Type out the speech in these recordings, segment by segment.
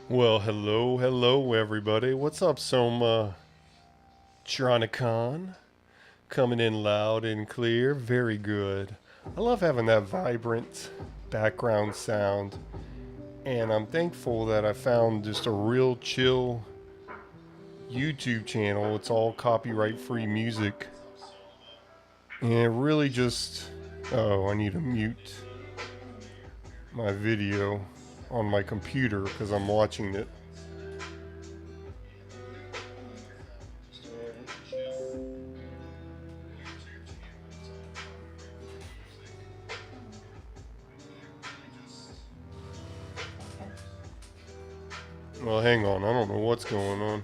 Well, hello, everybody. What's up, Soma Tronicon? Coming in loud and clear. Very good. I love having that vibrant background sound. And I'm thankful that I found just a real chill YouTube channel. It's all copyright free music. And it really just. Oh, I need to mute my video on my computer because I'm watching it. Well, hang on. I don't know what's going on.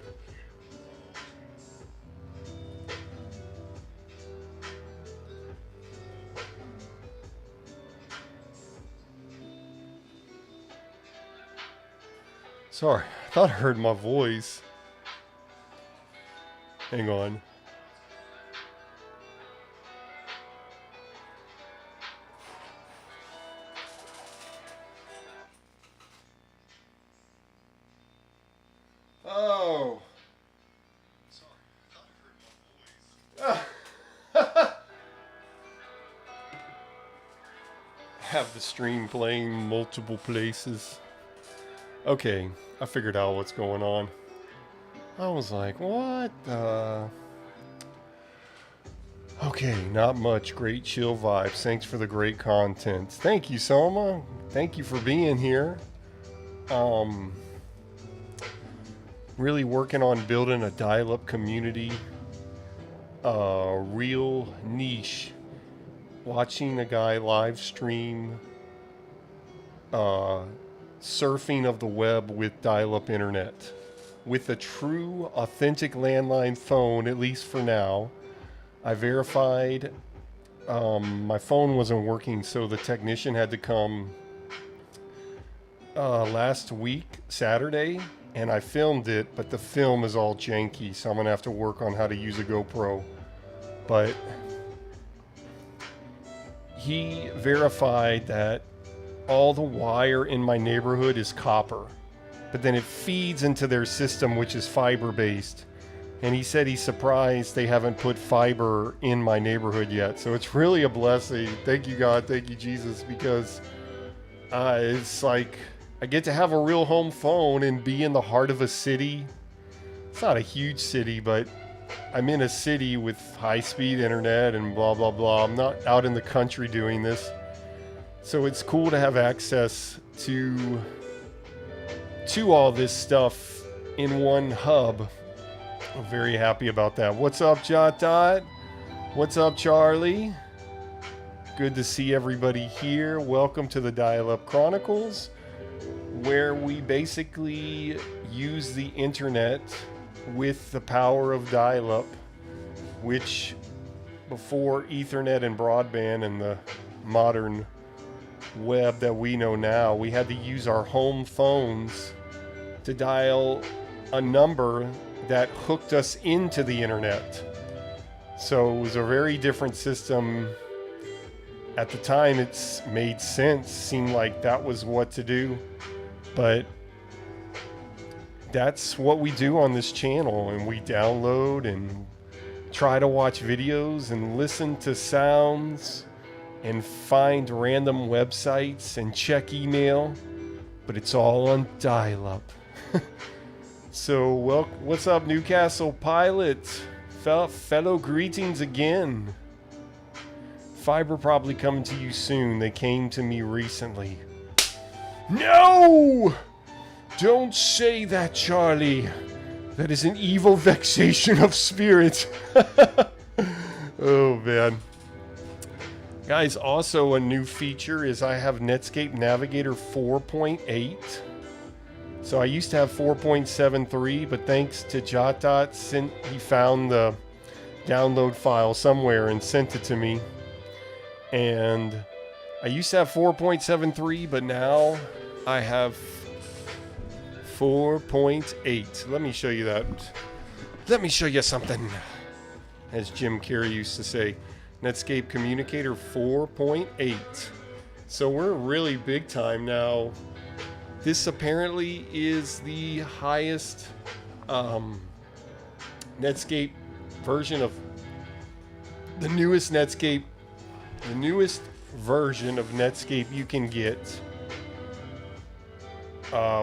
Sorry, I thought I heard my voice. Hang on. Oh. Sorry, I thought I heard my voice. Have the stream playing multiple places. Okay, I figured out what's going on. I was like, what the... Okay, not much. Great chill vibes. Thanks for the great content. Thank you, Soma. Thank you for being here. Really working on building a dial-up community. Real niche. Watching a guy live stream surfing of the web with dial-up internet. With a true, authentic landline phone, at least for now. I verified my phone wasn't working, so the technician had to come last week, Saturday, and I filmed it, but the film is all janky, so I'm going to have to work on how to use a GoPro. But he verified that all the wire in my neighborhood is copper, but then it feeds into their system, which is fiber-based. And he said he's surprised they haven't put fiber in my neighborhood yet. So it's really a blessing. Thank you, God. Thank you, Jesus. Because it's like I get to have a real home phone and be in the heart of a city. It's not a huge city, but I'm in a city with high-speed internet and blah, blah, blah. I'm not out in the country doing this. So it's cool to have access to all this stuff in one hub. I'm very happy about that. What's up, Jot Dot? What's up, Charlie? Good to see everybody here. Welcome to the Dial-Up Chronicles, where we basically use the internet with the power of dial-up, which before Ethernet and broadband and the modern web that we know now, we had to use our home phones to dial a number that hooked us into the internet. So it was a very different system. At the time, it's made sense, seemed like that was what to do, but that's what we do on this channel, and we download and try to watch videos and listen to sounds and find random websites and check email, but it's all on dial-up. So, well, what's up, Newcastle Pilot? Fellow greetings again. Fiber probably coming to you soon. They came to me recently. No! Don't say that, Charlie. That is an evil vexation of spirit. Oh, man. Guys, also a new feature is I have Netscape Navigator 4.8. So I used to have 4.73, but thanks to Jotdot, he found the download file somewhere and sent it to me. And I used to have 4.73, but now I have 4.8. Let me show you that. Let me show you something. As Jim Carrey used to say, Netscape Communicator 4.8. So we're really big time now This apparently is the highest Netscape version of the newest Netscape, the newest version of Netscape you can get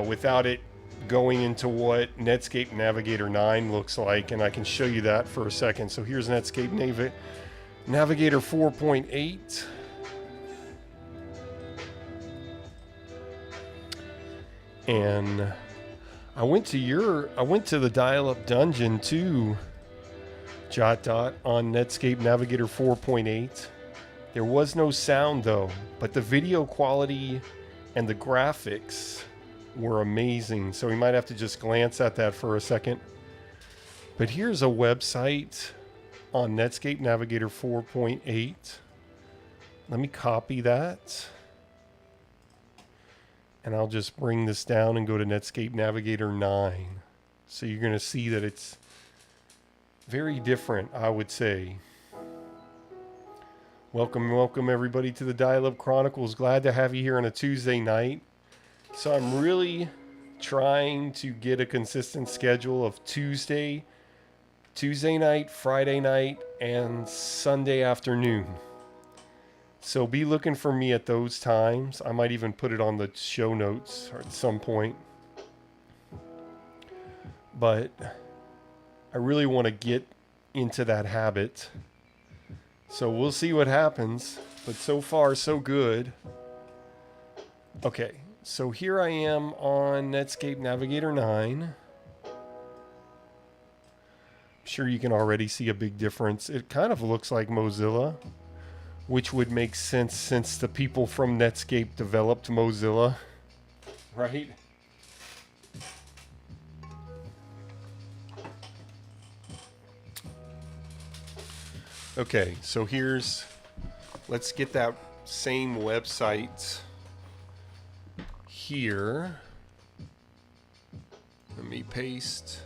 without it going into what Netscape Navigator 9 looks like, and I can show you that for a second. So here's Netscape Navigator 4.8. And I went to the dial-up dungeon too, Jot Dot, on Netscape Navigator 4.8. There was no sound though, but the video quality and the graphics were amazing. So we might have to just glance at that for a second. But here's a website on Netscape Navigator 4.8. Let me copy that. And I'll just bring this down and go to Netscape Navigator 9. So you're going to see that it's very different, I would say. Welcome everybody to the Dial-Up Chronicles. Glad to have you here on a Tuesday night. So I'm really trying to get a consistent schedule of Tuesday night, Friday night, and Sunday afternoon. So be looking for me at those times. I might even put it on the show notes at some point. But I really want to get into that habit. So we'll see what happens. But so far, so good. Okay, so here I am on Netscape Navigator 9. I'm sure you can already see a big difference. It kind of looks like Mozilla, which would make sense since the people from Netscape developed Mozilla, right? Okay, so let's get that same website here. Let me paste.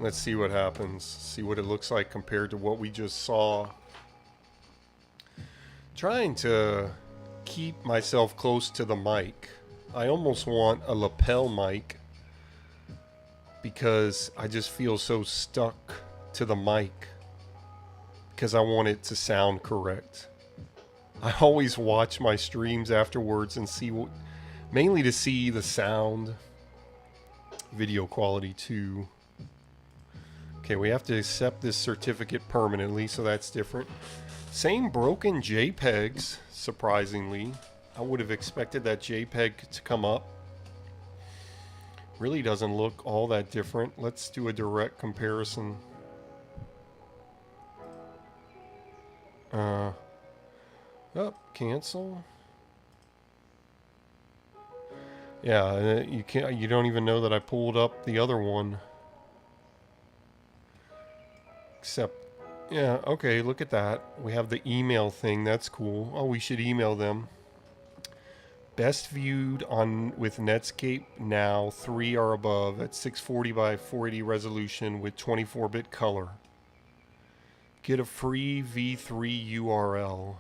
Let's see what happens. See what it looks like compared to what we just saw. Trying to keep myself close to the mic. I almost want a lapel mic because I just feel so stuck to the mic because I want it to sound correct. I always watch my streams afterwards and see mainly to see the sound, video quality too. Okay, we have to accept this certificate permanently, so that's different. Same broken JPEGs, surprisingly. I would have expected that JPEG to come up. Really doesn't look all that different. Let's do a direct comparison. Cancel. Yeah, you don't even know that I pulled up the other one. Except, yeah, okay, look at that. We have the email thing. That's cool. Oh, we should email them. Best viewed with Netscape now 3 or above at 640 by 480 resolution with 24-bit color. Get a free v3 URL.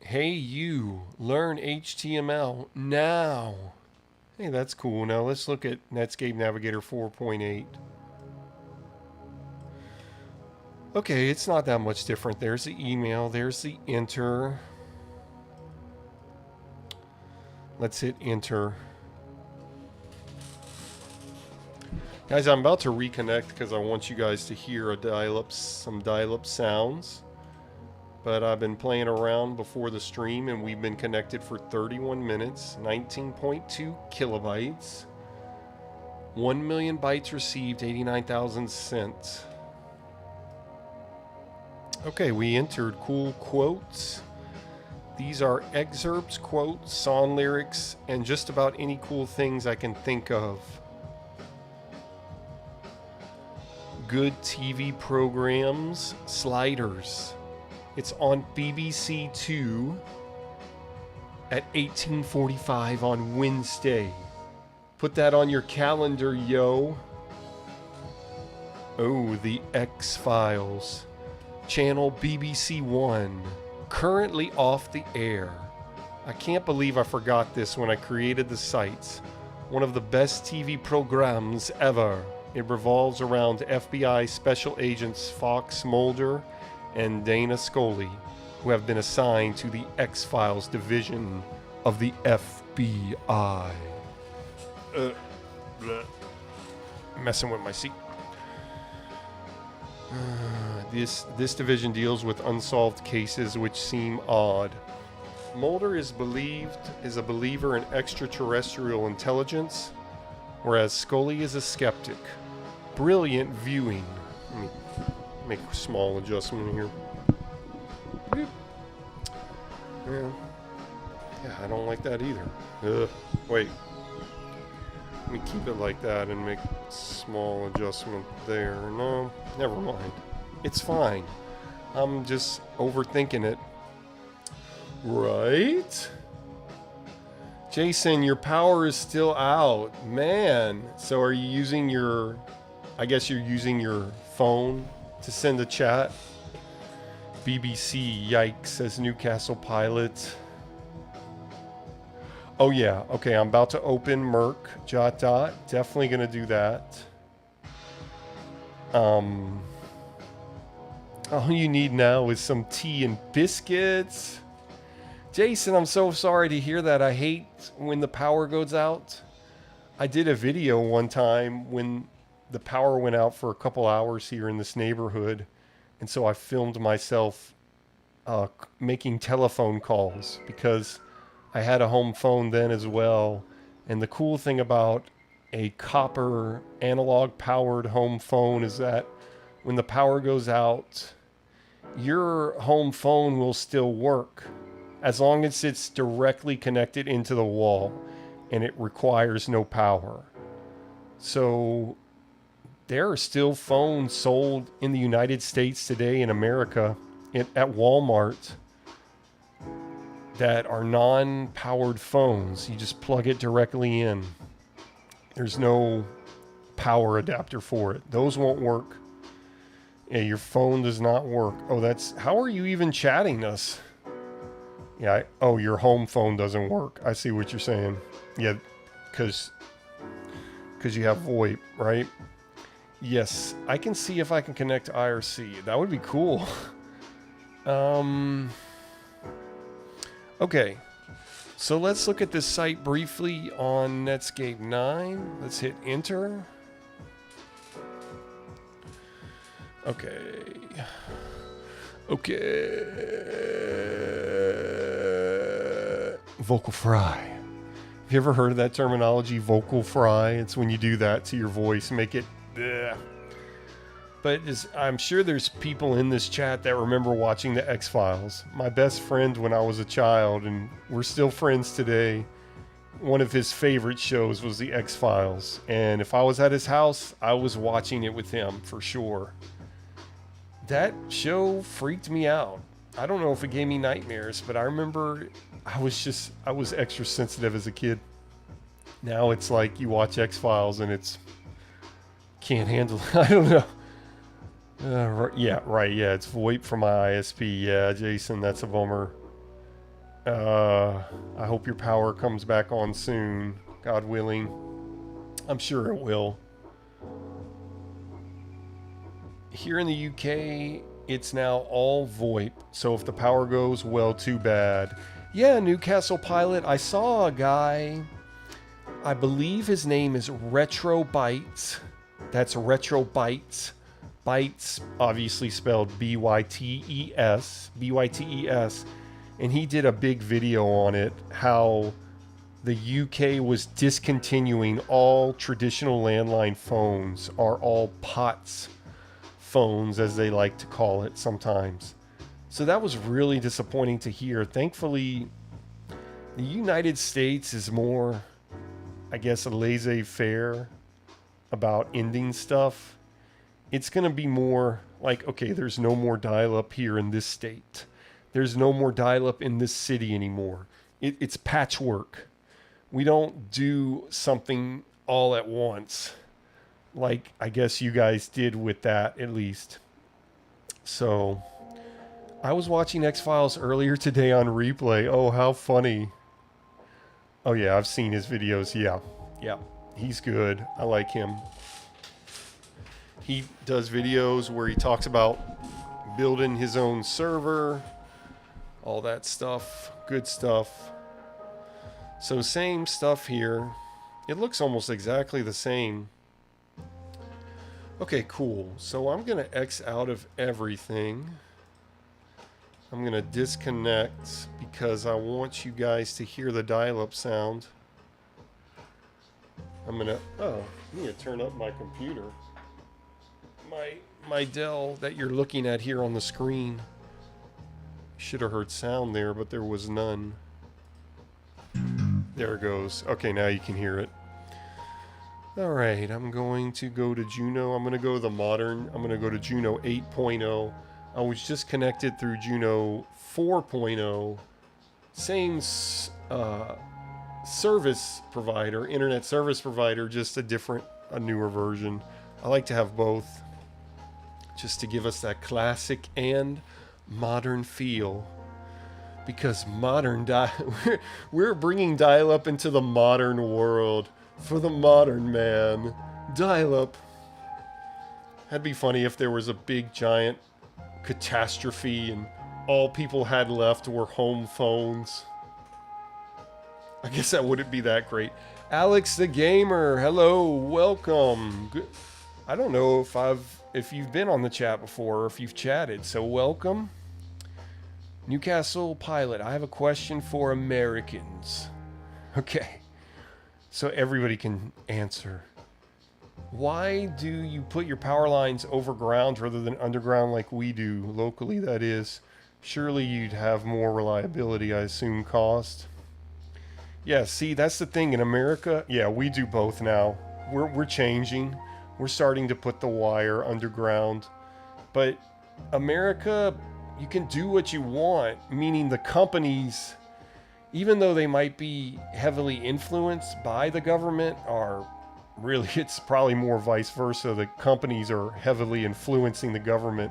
Hey you, learn HTML now. Hey, that's cool. Now let's look at Netscape Navigator 4.8. Okay, it's not that much different. There's the email, there's the enter. Let's hit enter. Guys, I'm about to reconnect because I want you guys to hear some dial-up sounds. But I've been playing around before the stream and we've been connected for 31 minutes, 19.2 kilobytes, 1 million bytes received, 89,000 sent. Okay, we entered cool quotes. These are excerpts, quotes, song lyrics, and just about any cool things I can think of. Good TV programs, sliders. It's on BBC 2 at 18:45 on Wednesday. Put that on your calendar, yo. Oh, the X-Files. Channel BBC 1. Currently off the air. I can't believe I forgot this when I created the sites. One of the best TV programs ever. It revolves around FBI special agents Fox Mulder and Dana Scully, who have been assigned to the X-Files division of the FBI. Messing with my seat. This division deals with unsolved cases which seem odd. Mulder is a believer in extraterrestrial intelligence, whereas Scully is a skeptic. Brilliant viewing. Let me make a small adjustment here. Yeah, I don't like that either. Wait. Let me keep it like that and make a small adjustment there. No, never mind. It's fine. I'm just overthinking it. Right? Jason, your power is still out. Man. So are you using your... I guess you're using your phone to send a chat? BBC, yikes, says Newcastle Pilot. Oh yeah, okay, I'm about to open Merc, Jot Dot. Definitely gonna do that. All you need now is some tea and biscuits. Jason, I'm so sorry to hear that. I hate when the power goes out. I did a video one time when the power went out for a couple hours here in this neighborhood. And so I filmed myself making telephone calls because I had a home phone then as well. And the cool thing about a copper analog powered home phone is that when the power goes out, your home phone will still work as long as it's directly connected into the wall and it requires no power. So there are still phones sold in the United States today in America at Walmart that are non-powered phones. You just plug it directly in. There's no power adapter for it. Those won't work. Yeah, your phone does not work. Oh, that's... How are you even chatting us? Yeah, oh, your home phone doesn't work. I see what you're saying. Yeah, because you have VoIP, right? Yes, I can see if I can connect to IRC. That would be cool. Okay, so let's look at this site briefly on Netscape 9. Let's hit enter. Okay. Vocal fry. Have you ever heard of that terminology, vocal fry? It's when you do that to your voice, make it... Bleh. But I'm sure there's people in this chat that remember watching the X-Files. My best friend when I was a child, and we're still friends today, one of his favorite shows was the X-Files. And if I was at his house, I was watching it with him for sure. That show freaked me out. I don't know if it gave me nightmares, but I remember I was extra sensitive as a kid. Now it's like you watch X-Files and it's... Can't handle it. I don't know. Yeah, right. Yeah, it's VoIP from my ISP. Yeah, Jason, that's a bummer. I hope your power comes back on soon, God willing. I'm sure it will. Here in the UK, it's now all VoIP. So if the power goes, well, too bad. Yeah, Newcastle Pilot. I saw a guy, I believe his name is Retrobytes. That's Retrobytes. Bytes, obviously spelled B-Y-T-E-S. B-Y-T-E-S. And he did a big video on it, how the UK was discontinuing all traditional landline phones, are all POTS phones, as they like to call it sometimes. So that was really disappointing to hear. Thankfully, the United States is more, I guess, a laissez-faire about ending stuff. It's going to be more like, okay, there's no more dial-up here in this state. There's no more dial-up in this city anymore. It's patchwork. We don't do something all at once, like I guess you guys did with that, at least. So, I was watching X-Files earlier today on replay. Oh, how funny. Oh yeah, I've seen his videos. Yeah. Yeah. He's good. I like him. He does videos where he talks about building his own server, all that stuff. Good stuff. So same stuff here. It looks almost exactly the same. Okay, cool. So I'm going to X out of everything. I'm going to disconnect because I want you guys to hear the dial-up sound. I'm going to... Oh, I need to turn up my computer. My Dell that you're looking at here on the screen. Should have heard sound there, but there was none. There it goes. Okay, now you can hear it. Alright, I'm going to go to Juno. I'm going to go to the modern. I'm going to go to Juno 8.0. I was just connected through Juno 4.0. Same service provider, internet service provider, just a newer version. I like to have both, just to give us that classic and modern feel. Because we're bringing dial-up into the modern world. For the modern man. Dial-up. That'd be funny if there was a big giant catastrophe and all people had left were home phones. I guess that wouldn't be that great. Alex the Gamer, hello, welcome. Good. I don't know if you've been on the chat before or if you've chatted, so welcome. Newcastle Pilot, I have a question for Americans. Okay. So everybody can answer. Why do you put your power lines overground rather than underground like we do, locally that is? Surely you'd have more reliability, I assume, cost. Yeah, see, that's the thing in America. Yeah, we do both now. We're changing. We're starting to put the wire underground. But America, you can do what you want, meaning the companies, even though they might be heavily influenced by the government, are really, it's probably more vice versa. The companies are heavily influencing the government.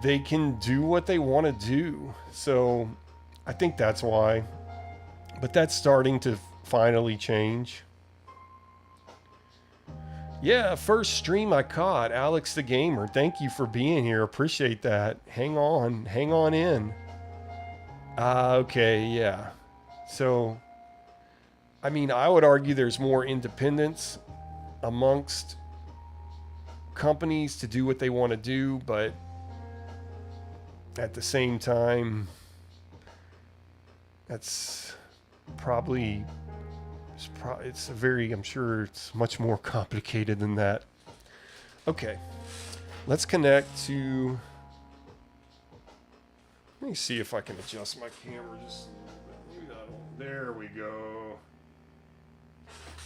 They can do what they want to do. So I think that's why. But that's starting to finally change. Yeah, first stream I caught. Alex the Gamer. Thank you for being here. Appreciate that. Hang on in. Okay, yeah. So, I mean, I would argue there's more independence amongst companies to do what they want to do, but at the same time, that's probably, it's a very, I'm sure it's much more complicated than that. Okay, let's connect to, let me see if I can adjust my camera just a little bit. There we go.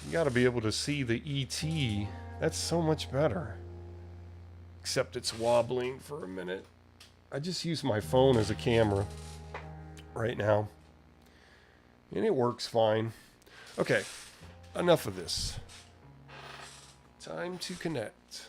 You got to be able to see the ET. That's so much better. Except it's wobbling for a minute. I just use my phone as a camera right now. And it works fine. Okay, enough of this. Time to connect.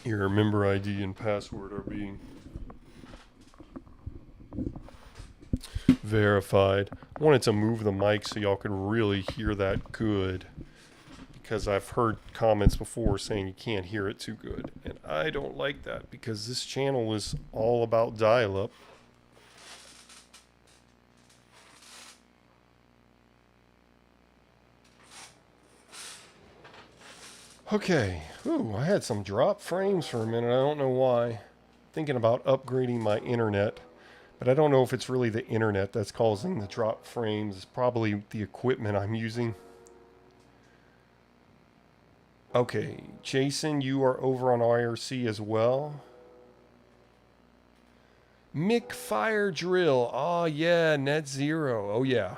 Your member ID and password are being verified. I wanted to move the mic so y'all could really hear that good, because I've heard comments before saying you can't hear it too good, and I don't like that because this channel is all about dial-up. Okay. Ooh, I had some drop frames for a minute. I don't know why. thinking about upgrading my internet, but I don't know if it's really the internet that's causing the drop frames. It's probably the equipment I'm using. Okay, Jason, you are over on IRC as well. Mick Fire Drill. Oh, yeah, Net Zero. Oh, yeah.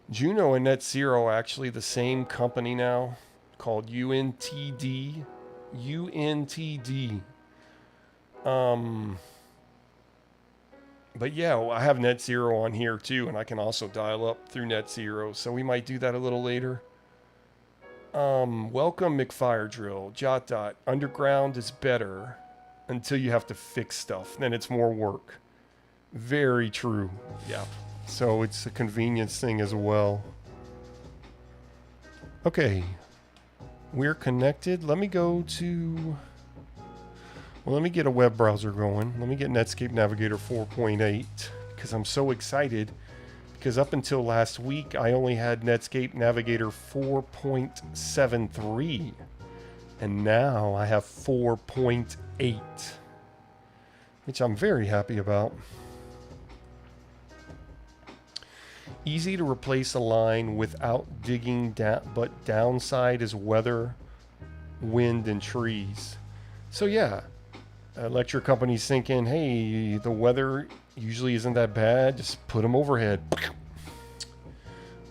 Juno and Net Zero are actually the same company now, called UNTD. UNTD. But yeah, I have Net Zero on here too, and I can also dial up through Net Zero, so we might do that a little later. Welcome, McFire Drill. Jot dot. Underground is better until you have to fix stuff. Then it's more work. Very true. Yeah. So it's a convenience thing as well. Okay. We're connected. Let me go to... Well, let me get a web browser going. Let me get Netscape Navigator 4.8 because I'm so excited. Because up until last week, I only had Netscape Navigator 4.73. And now I have 4.8. Which I'm very happy about. Easy to replace a line without digging down, but downside is weather, wind, and trees. So yeah, electric companies thinking, hey, the weather usually isn't that bad, just put them overhead.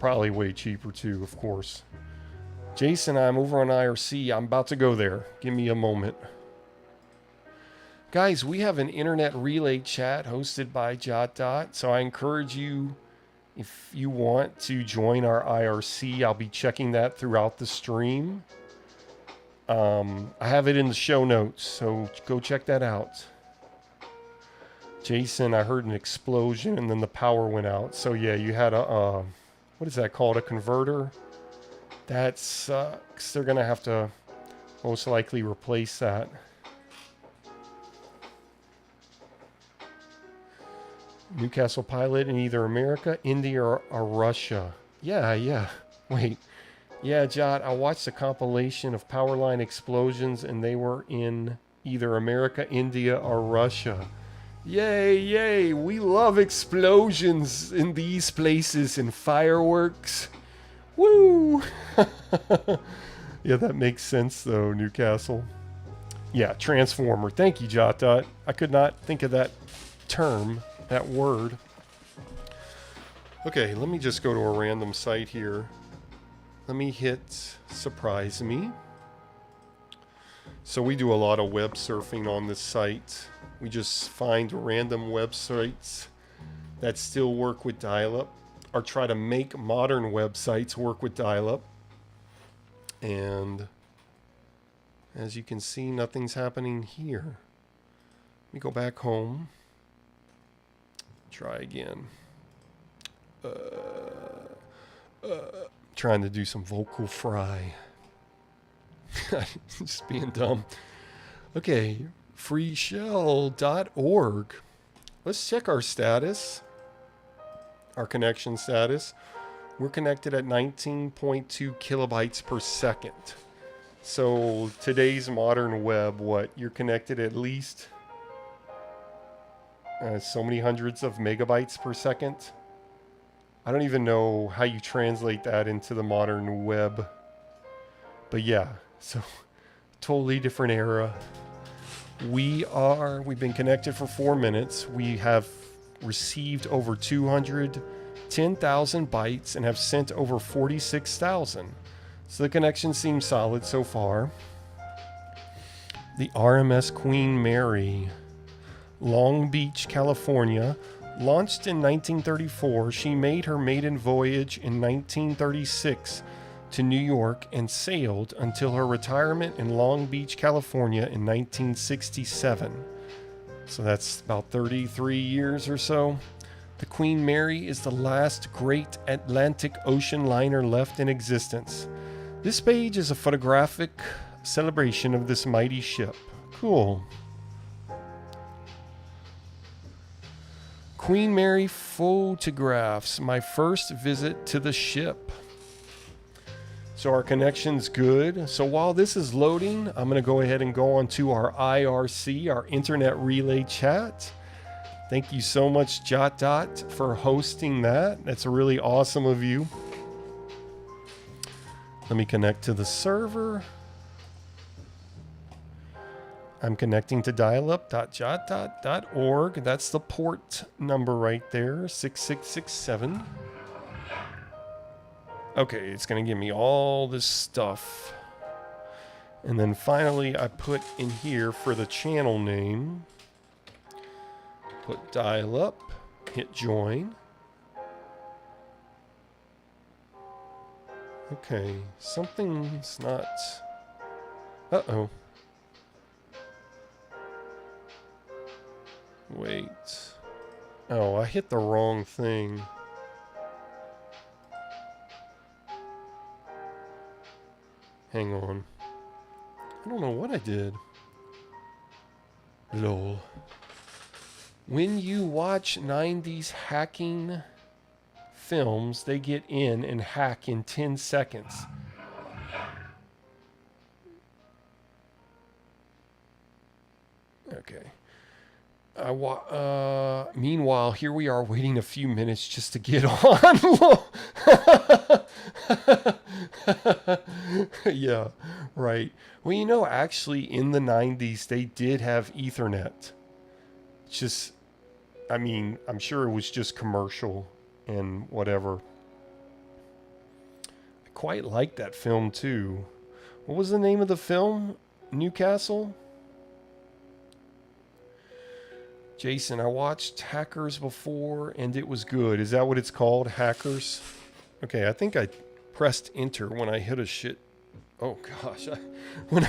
Probably way cheaper too, of course. Jason, I'm over on IRC. I'm about to go there. Give me a moment. Guys, we have an internet relay chat hosted by Jot Dot, so I encourage you, if you want to join our IRC, I'll be checking that throughout the stream. I have it in the show notes, so go check that out. Jason, I heard an explosion and then the power went out. So yeah, you had a, what is that called? A converter? That sucks. They're going to have to most likely replace that. Newcastle pilot in either America, India, or Russia. Yeah. Wait. Yeah, Jot, I watched a compilation of power line explosions and they were in either America, India, or Russia. Yay. We love explosions in these places and fireworks. Woo! Yeah, that makes sense though, Newcastle. Yeah, transformer. Thank you, Jot Dot. I could not think of that term, that word. Okay, let me just go to a random site here. Let me hit surprise me. So we do a lot of web surfing on this site. We just find random websites that still work with dial-up, or try to make modern websites work with dial-up. And as you can see, nothing's happening here. Let me go back home. Try again. Trying to do some vocal fry. Just being dumb. Okay, freeshell.org. Let's check our status. Our connection status. We're connected at 19.2 kilobytes per second. So today's modern web, what? You're connected at least so many hundreds of megabytes per second. I don't even know how you translate that into the modern web. But yeah, so totally different era. We've been connected for 4 minutes. We have received over 210,000 bytes and have sent over 46,000. So the connection seems solid so far. The RMS Queen Mary, Long Beach, California. Launched in 1934, she made her maiden voyage in 1936 to New York and sailed until her retirement in Long Beach, California in 1967. So that's about 33 years or so. The Queen Mary is the last great Atlantic Ocean liner left in existence. This page is a photographic celebration of this mighty ship. Cool. Queen Mary photographs. My first visit to the ship. So our connection's good. So while this is loading, I'm going to go ahead and go on to our IRC, our Internet Relay Chat. Thank you so much, Jot for hosting that. That's really awesome of you. Let me connect to the server. I'm connecting to dialup.jot.org. That's the port number right there, 6667. Okay, it's going to give me all this stuff. And then finally, I put in here for the channel name, put dial up, hit join. Okay, something's not... Uh-oh. Wait. Oh, I hit the wrong thing. Hang on. I don't know what I did. Lol. When you watch 90s hacking films, they get in and hack in 10 seconds. Okay. Meanwhile, here we are waiting a few minutes just to get on. Yeah, right. Well, you know, actually, in the 90s, they did have Ethernet. Just, I mean, I'm sure it was just commercial and whatever. I quite liked that film, too. What was the name of the film? Newcastle? Jason, I watched Hackers before, and it was good. Is that what it's called? Hackers? Okay, I think I pressed enter when I hit a shit. Oh, gosh.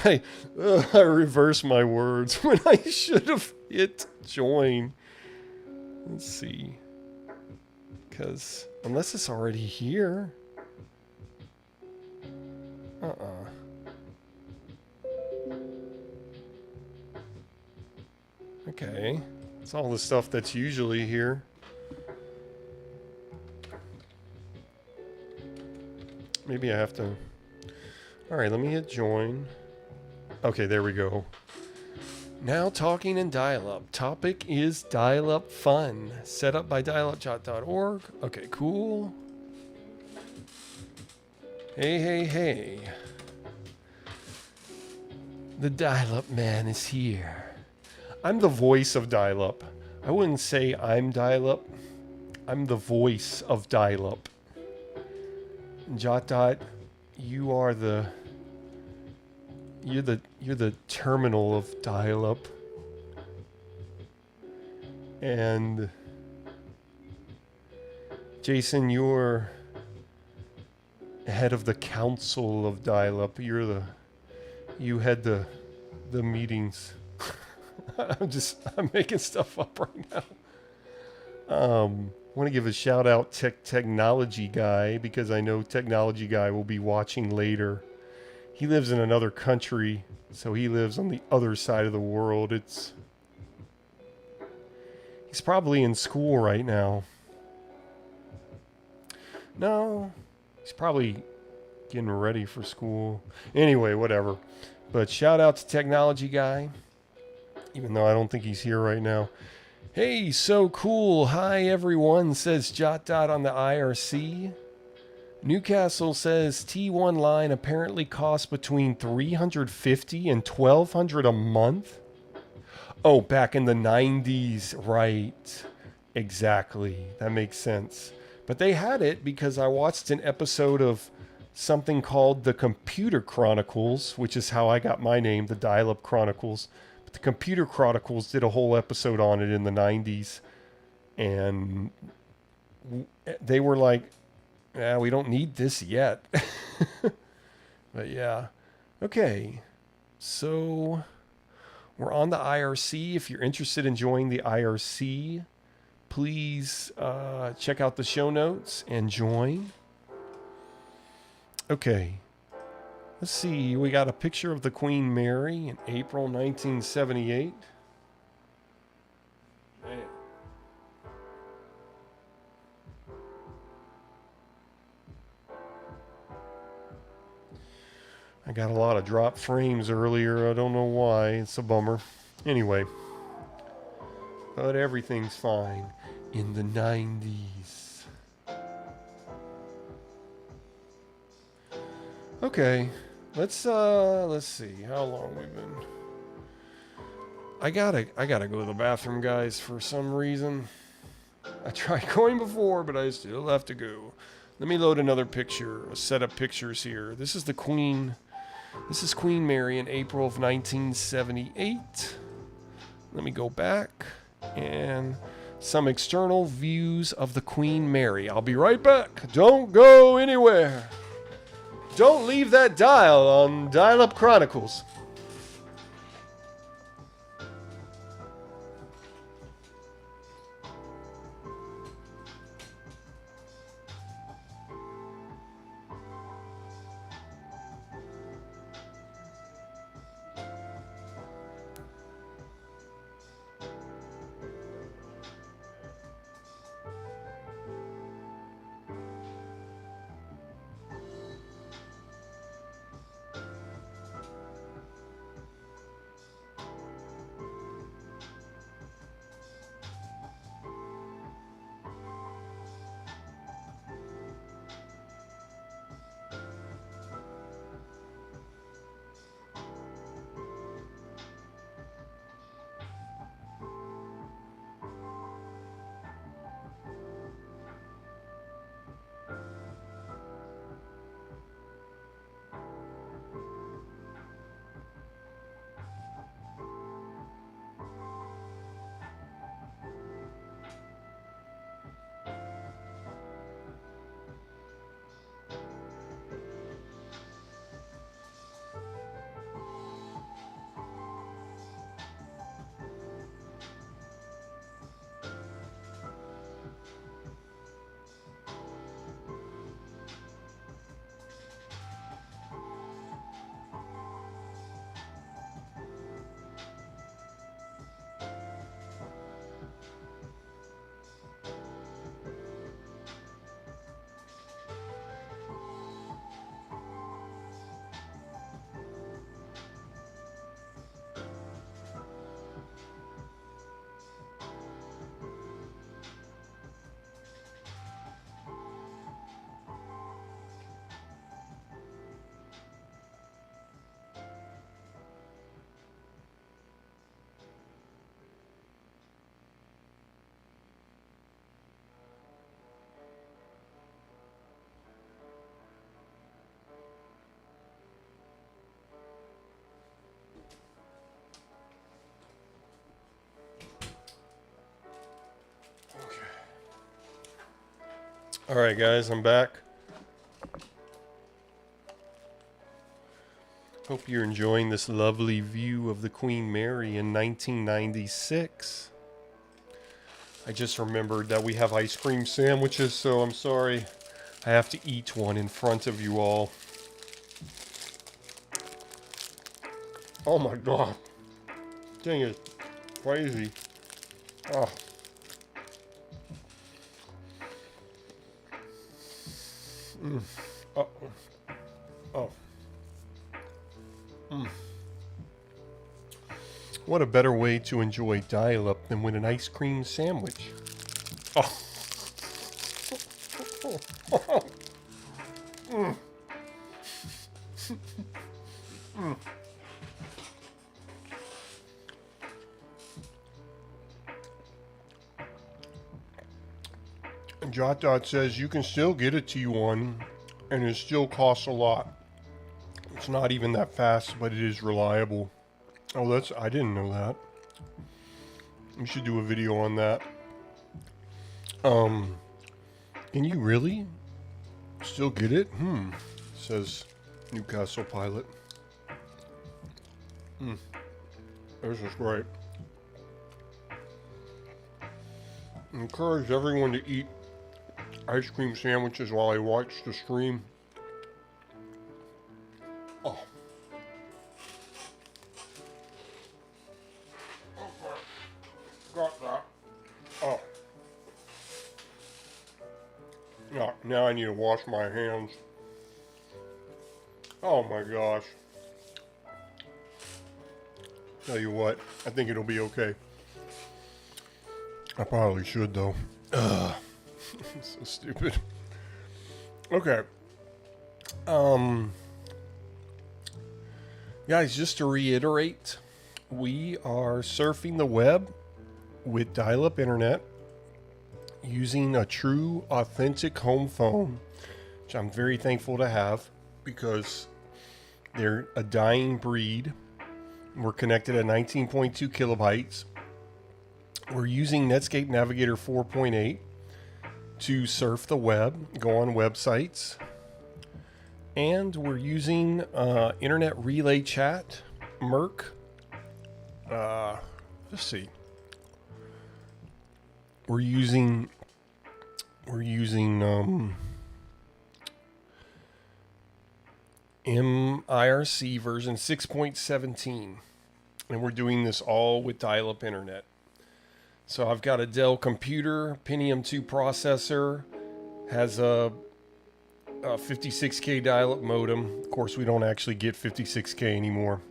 I reversed my words when I should have hit join. Let's see. Because unless it's already here. Okay. It's all the stuff that's usually here. Maybe I have to... Alright, let me hit join. Okay, there we go. Now talking in dial-up. Topic is dial-up fun. Set up by dialupjot.org. Okay, cool. Hey, hey, hey. The dial-up man is here. I'm the voice of dial-up. I wouldn't say I'm dial-up. I'm the voice of dial-up. Jot, you are the... You're the terminal of dial-up. And Jason, you're head of the council of dial-up. You head the meetings. I'm making stuff up right now. I want to give a shout out to Technology Guy, because I know Technology Guy will be watching later. He lives in another country, so he lives on the other side of the world. He's probably in school right now. No, he's probably getting ready for school. Anyway, whatever. But shout out to Technology Guy, even though I don't think he's here right now. Hey, so cool. Hi, everyone, says Jot on the IRC. Newcastle says T1 line apparently costs between $350 and $1,200 a month. Oh, back in the 90s, right. Exactly. That makes sense. But they had it because I watched an episode of something called The Computer Chronicles, which is how I got my name, the Dial-Up Chronicles. But the Computer Chronicles did a whole episode on it in the 90s. And they were like, yeah, we don't need this yet. But yeah. Okay. So we're on the IRC. If you're interested in joining the IRC, please check out the show notes and join. Okay. Let's see. We got a picture of the Queen Mary in April 1978. Man. I got a lot of drop frames earlier. I don't know why. It's a bummer. Anyway. But everything's fine in the 90s. Okay. Let's see how long we've been. I gotta go to the bathroom, guys, for some reason. I tried going before, but I still have to go. Let me load another picture, a set of pictures here. This is the Queen. This is Queen Mary in April of 1978. Let me go back and some external views of the Queen Mary. I'll be right back. Don't go anywhere. Don't leave that dial on Dial-Up Chronicles. All right, guys, I'm back. Hope you're enjoying this lovely view of the Queen Mary in 1996. I just remembered that we have ice cream sandwiches, so I'm sorry I have to eat one in front of you all. Oh my god. Dang it. Crazy. Oh. Oh. Oh. What a better way to enjoy dial-up than with an ice cream sandwich. Oh. Jot Dot says you can still get a T1 and it still costs a lot. It's not even that fast, but it is reliable. Oh, I didn't know that. We should do a video on that. Can you really still get it? Says Newcastle Pilot. This is great. Encourage everyone to eat ice cream sandwiches while I watch the stream. Oh. Okay. Got that. Oh. Yeah, now I need to wash my hands. Oh my gosh. Tell you what, I think it'll be okay. I probably should though. Ugh. So stupid. Okay. Guys, just to reiterate, we are surfing the web with dial-up internet using a true, authentic home phone, which I'm very thankful to have because they're a dying breed. We're connected at 19.2 kilobytes. We're using Netscape Navigator 4.8 to surf the web, go on websites. And we're using Internet Relay Chat, Merc. Let's see. We're using MIRC version 6.17, and we're doing this all with dial-up internet. So I've got a Dell computer, Pentium 2 processor, has a 56K dial-up modem. Of course, we don't actually get 56K anymore.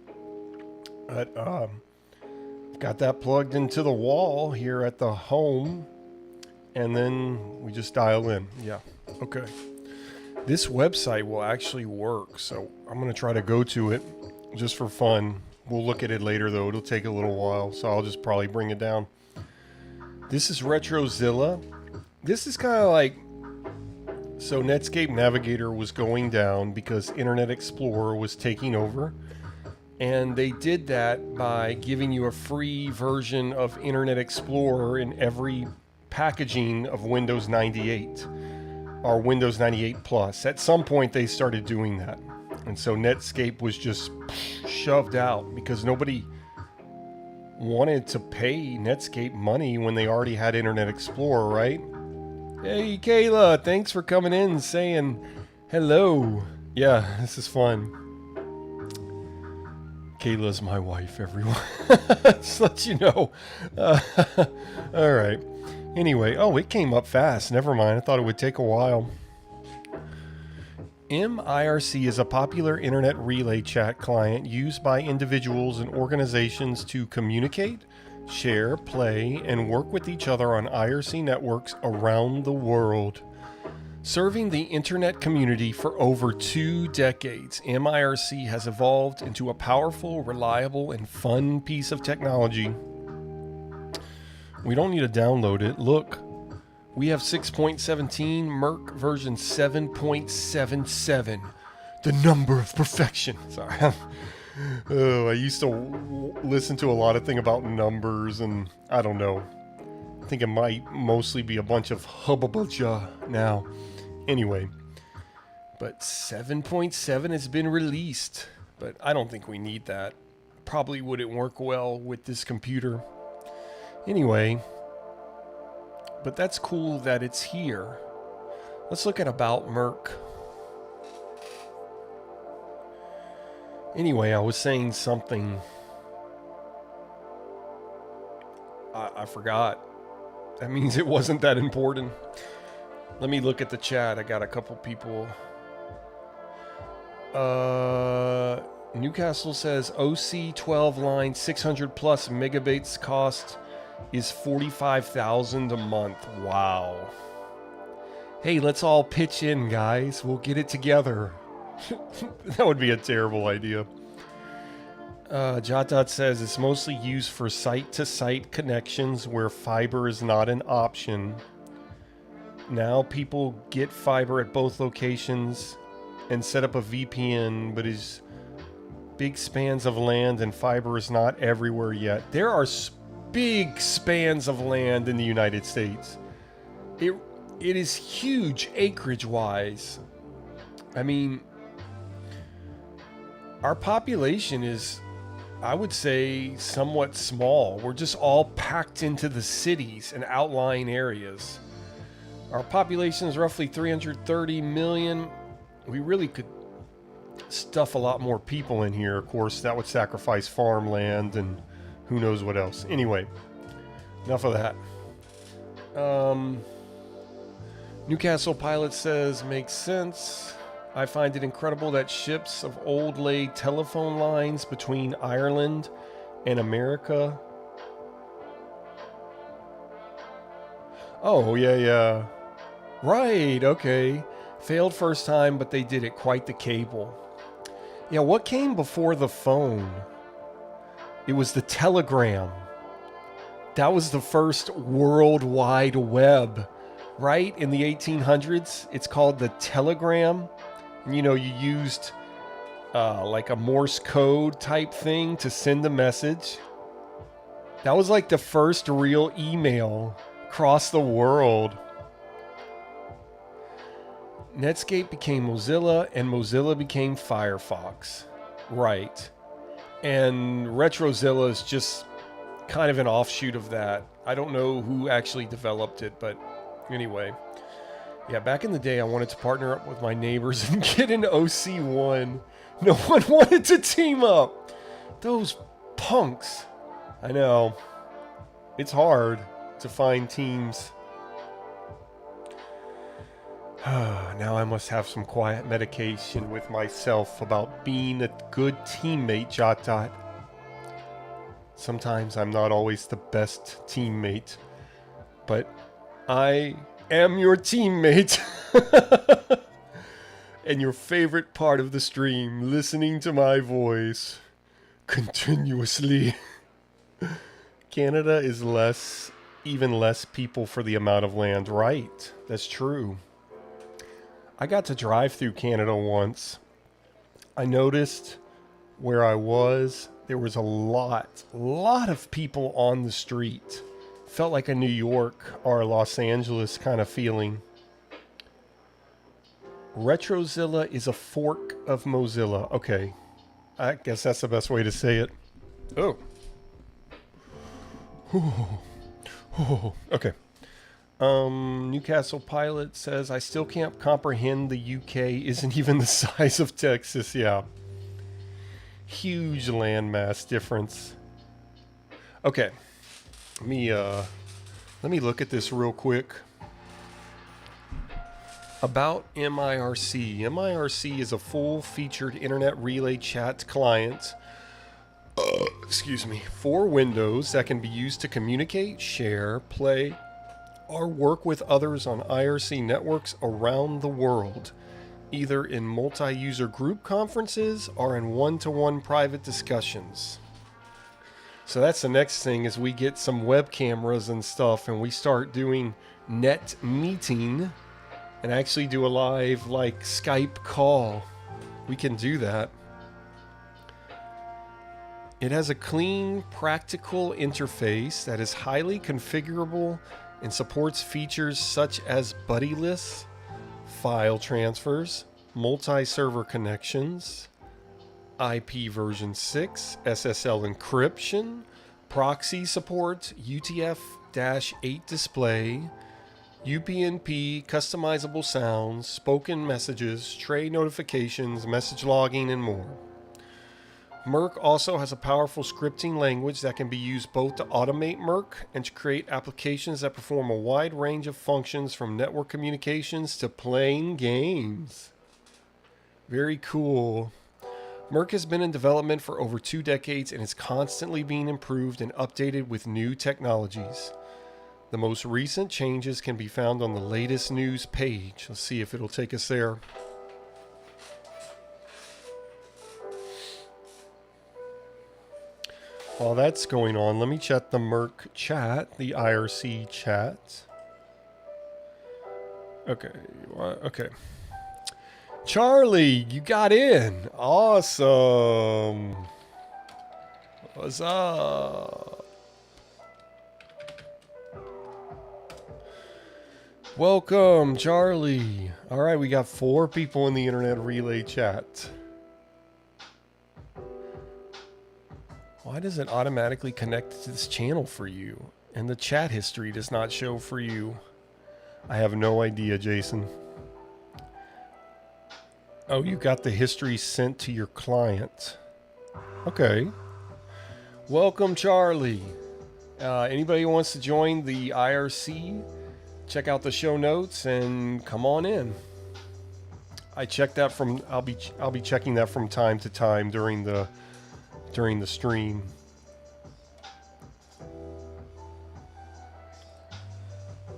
But got that plugged into the wall here at the home, and then we just dial in. Yeah, okay. This website will actually work, so I'm going to try to go to it just for fun. We'll look at it later, though. It'll take a little while, so I'll just probably bring it down. This is Retrozilla. This is kind of like... So Netscape Navigator was going down because Internet Explorer was taking over. And they did that by giving you a free version of Internet Explorer in every packaging of Windows 98 or Windows 98 Plus. At some point they started doing that. And so Netscape was just shoved out because nobody wanted to pay Netscape money when they already had Internet Explorer, right? Hey Kayla, thanks for coming in and saying hello. Yeah, this is fun. Kayla's my wife, everyone. Just let you know. All right. Anyway, oh, it came up fast. Never mind. I thought it would take a while. MIRC is a popular internet relay chat client used by individuals and organizations to communicate, share, play, and work with each other on IRC networks around the world. Serving the internet community for over 2 decades, MIRC has evolved into a powerful, reliable, and fun piece of technology. We don't need to download it. Look, we have 6.17, Merc version 7.77. The number of perfection. Sorry. Oh, I used to listen to a lot of things about numbers, and I don't know. I think it might mostly be a bunch of hubbubaja now. Anyway, but 7.7 has been released, but I don't think we need that. Probably wouldn't work well with this computer. Anyway, but that's cool that it's here. Let's look at About Merc. Anyway, I was saying something. I forgot. That means it wasn't that important. Let me look at the chat. I got a couple people. Newcastle says OC 12 line 600 plus megabytes cost is $45,000 a month. Wow. Hey, let's all pitch in, guys. We'll get it together. That would be a terrible idea. Jotdot says it's mostly used for site-to-site connections where fiber is not an option. Now people get fiber at both locations and set up a VPN, but is big spans of land and fiber is not everywhere yet. There are big spans of land in the United States. It is huge acreage-wise. I mean, our population is, I would say, somewhat small. We're just all packed into the cities and outlying areas. Our population is roughly 330 million. We really could stuff a lot more people in here. Of course, that would sacrifice farmland and who knows what else. Anyway, enough of that. Newcastle Pilot says, makes sense. I find it incredible that ships of old laid telephone lines between Ireland and America. Oh, yeah, yeah. Right, okay. Failed first time, but they did it quite the cable. Yeah, what came before the phone? It was the telegram. That was the first World Wide Web, right? In the 1800s, it's called the telegram. And, you used like a Morse code type thing to send a message. That was like the first real email across the world. Netscape became Mozilla, and Mozilla became Firefox. Right. And Retrozilla is just kind of an offshoot of that. I don't know who actually developed it, but anyway. Yeah, back in the day, I wanted to partner up with my neighbors and get an OC1. No one wanted to team up. Those punks. I know. It's hard to find teams. Now I must have some quiet medication with myself about being a good teammate, ... Sometimes I'm not always the best teammate, but I am your teammate. And your favorite part of the stream, listening to my voice continuously. Canada is even less people for the amount of land. Right, that's true. I got to drive through Canada once. I noticed where I was, there was a lot of people on the street. Felt like a New York or Los Angeles kind of feeling. Retrozilla is a fork of Mozilla. Okay, I guess that's the best way to say it. Oh. Okay. Newcastle Pilot says, I still can't comprehend the UK isn't even the size of Texas. Yeah. Huge landmass difference. Okay. Let me look at this real quick. About MIRC. MIRC is a full-featured internet relay chat client for Windows that can be used to communicate, share, play, or work with others on IRC networks around the world, either in multi-user group conferences or in one-to-one private discussions. So that's the next thing, is we get some web cameras and stuff and we start doing net meeting and actually do a live like Skype call. We can do that. It has a clean, practical interface that is highly configurable and supports features such as buddy lists, file transfers, multi-server connections, IP version 6, SSL encryption, proxy support, UTF-8 display, UPnP, customizable sounds, spoken messages, tray notifications, message logging, and more. Merc also has a powerful scripting language that can be used both to automate Merc and to create applications that perform a wide range of functions from network communications to playing games. Very cool. Merc has been in development for over 2 decades and is constantly being improved and updated with new technologies. The most recent changes can be found on the latest news page. Let's see if it'll take us there. While that's going on, let me check the Merc chat, the IRC chat. Okay. Charlie, you got in. Awesome. What's up? Welcome, Charlie. All right, we got 4 people in the internet relay chat. Why does it automatically connect to this channel for you? And the chat history does not show for you. I have no idea, Jason. Oh, you got the history sent to your client. Okay. Welcome, Charlie. Anybody who wants to join the IRC, check out the show notes and come on in. I check that from. I'll be checking that from time to time during the stream.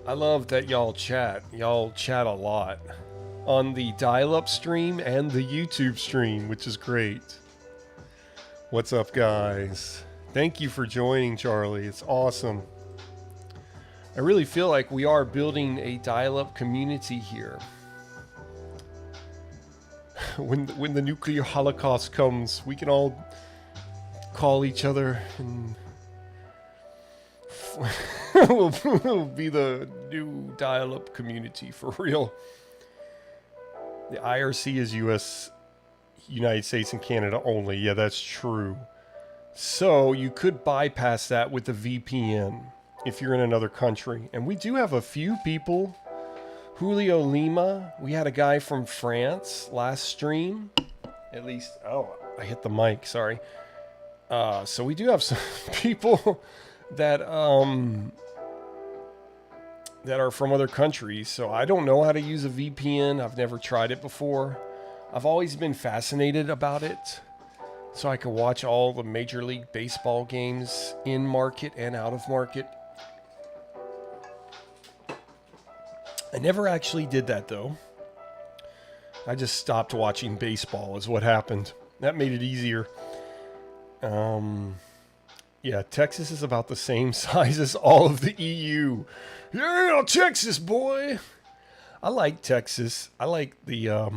I love that y'all chat. Y'all chat a lot on the dial-up stream and the YouTube stream, which is great. What's up, guys? Thank you for joining, Charlie. It's awesome. I really feel like we are building a dial-up community here. When the nuclear holocaust comes, we can all call each other and we'll be the new dial-up community for real. The IRC is United States and Canada only. Yeah, that's true. So you could bypass that with the VPN if you're in another country. And we do have a few people. Julio Lima. We had a guy from France last stream. At least, oh, I hit the mic, sorry. So we do have some people that are from other countries. So I don't know how to use a VPN. I've never tried it before. I've always been fascinated about it. So I can watch all the Major League Baseball games in market and out of market. I never actually did that though. I just stopped watching baseball is what happened. That made it easier. Yeah, Texas is about the same size as all of the EU. Yeah, Texas, boy. I like Texas. I like the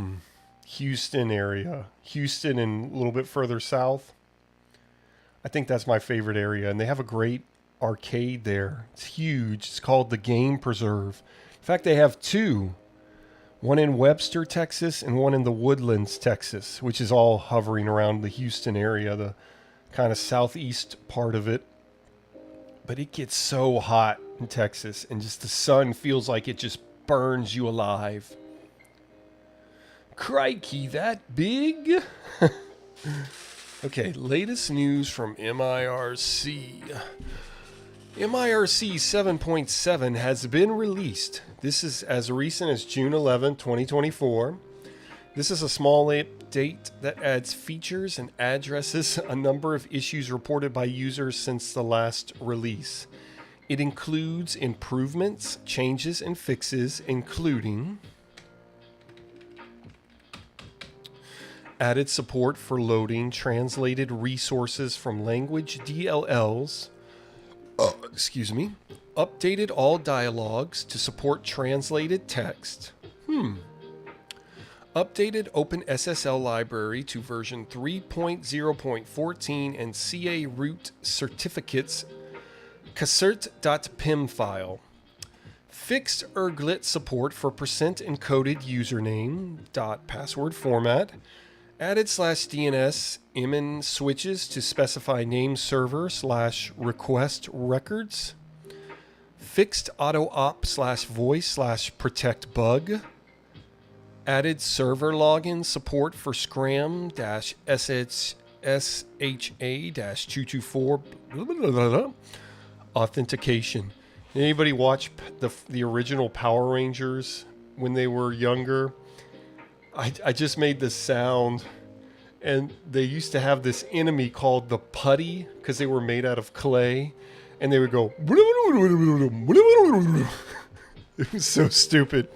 Houston area. Houston and a little bit further south. I think that's my favorite area. And they have a great arcade there. It's huge. It's called the Game Preserve. In fact, they have two. One in Webster, Texas, and one in the Woodlands, Texas, which is all hovering around the Houston area, the kind of southeast part of it. But it gets so hot in Texas, and just the sun feels like it just burns you alive. Crikey, that big? Okay, latest news from MIRC. MIRC 7.7 has been released. This is as recent as June 11, 2024. This is a small update that adds features and addresses a number of issues reported by users since the last release. It includes improvements, changes, and fixes, including added support for loading translated resources from language DLLs. Updated all dialogues to support translated text. Updated OpenSSL library to version 3.0.14 and CA root certificates cassert.pim file. Fixed erglit support for %encoded username .password format. Added /DNS imn switches to specify name server /request records. Fixed auto op /voice /protect bug. Added server login support for scram-SHA-224 authentication. Anybody watch the original Power Rangers when they were younger? I just made this sound, and they used to have this enemy called the Putty because they were made out of clay, and they would go. It was so stupid.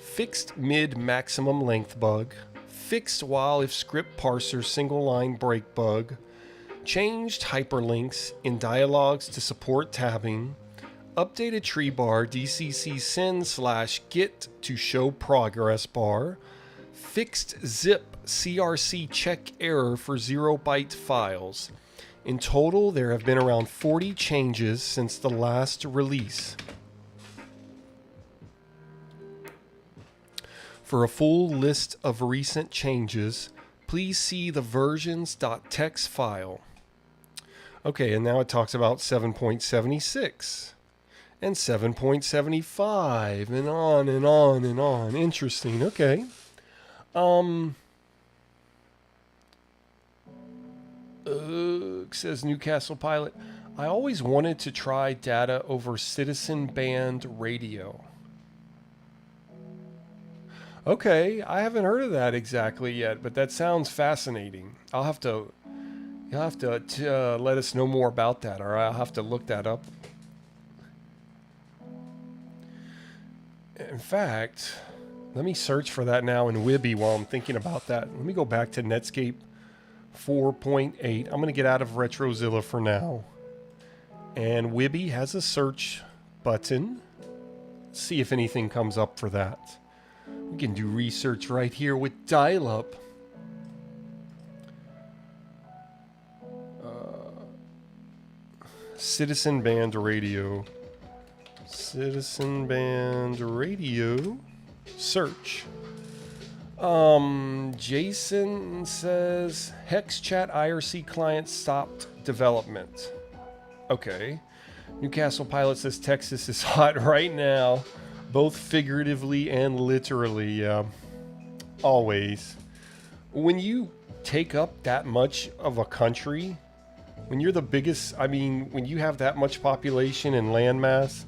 Fixed mid maximum length bug. Fixed while if script parser single line break bug. Changed hyperlinks in dialogues to support tabbing. Updated tree bar DCC send /get to show progress bar. Fixed zip CRC check error for 0-byte files. In total, there have been around 40 changes since the last release. For a full list of recent changes, please see the versions.txt file. Okay, and now it talks about 7.76. And 7.75, and on and on and on. Interesting, okay. Says Newcastle Pilot. I always wanted to try data over citizen band radio. Okay, I haven't heard of that exactly yet, but that sounds fascinating. You'll have to let us know more about that, or I'll have to look that up. In fact, let me search for that now in Wibby while I'm thinking about that. Let me go back to Netscape 4.8. I'm going to get out of Retrozilla for now. And Wibby has a search button. Let's see if anything comes up for that. We can do research right here with dial-up. Citizen Band Radio. Citizen Band Radio. Search. Jason says HexChat IRC client stopped development. Okay. Newcastle Pilot says Texas is hot right now, both figuratively and literally. Always. When you take up that much of a country, when you're the biggest, I mean, when you have that much population and landmass,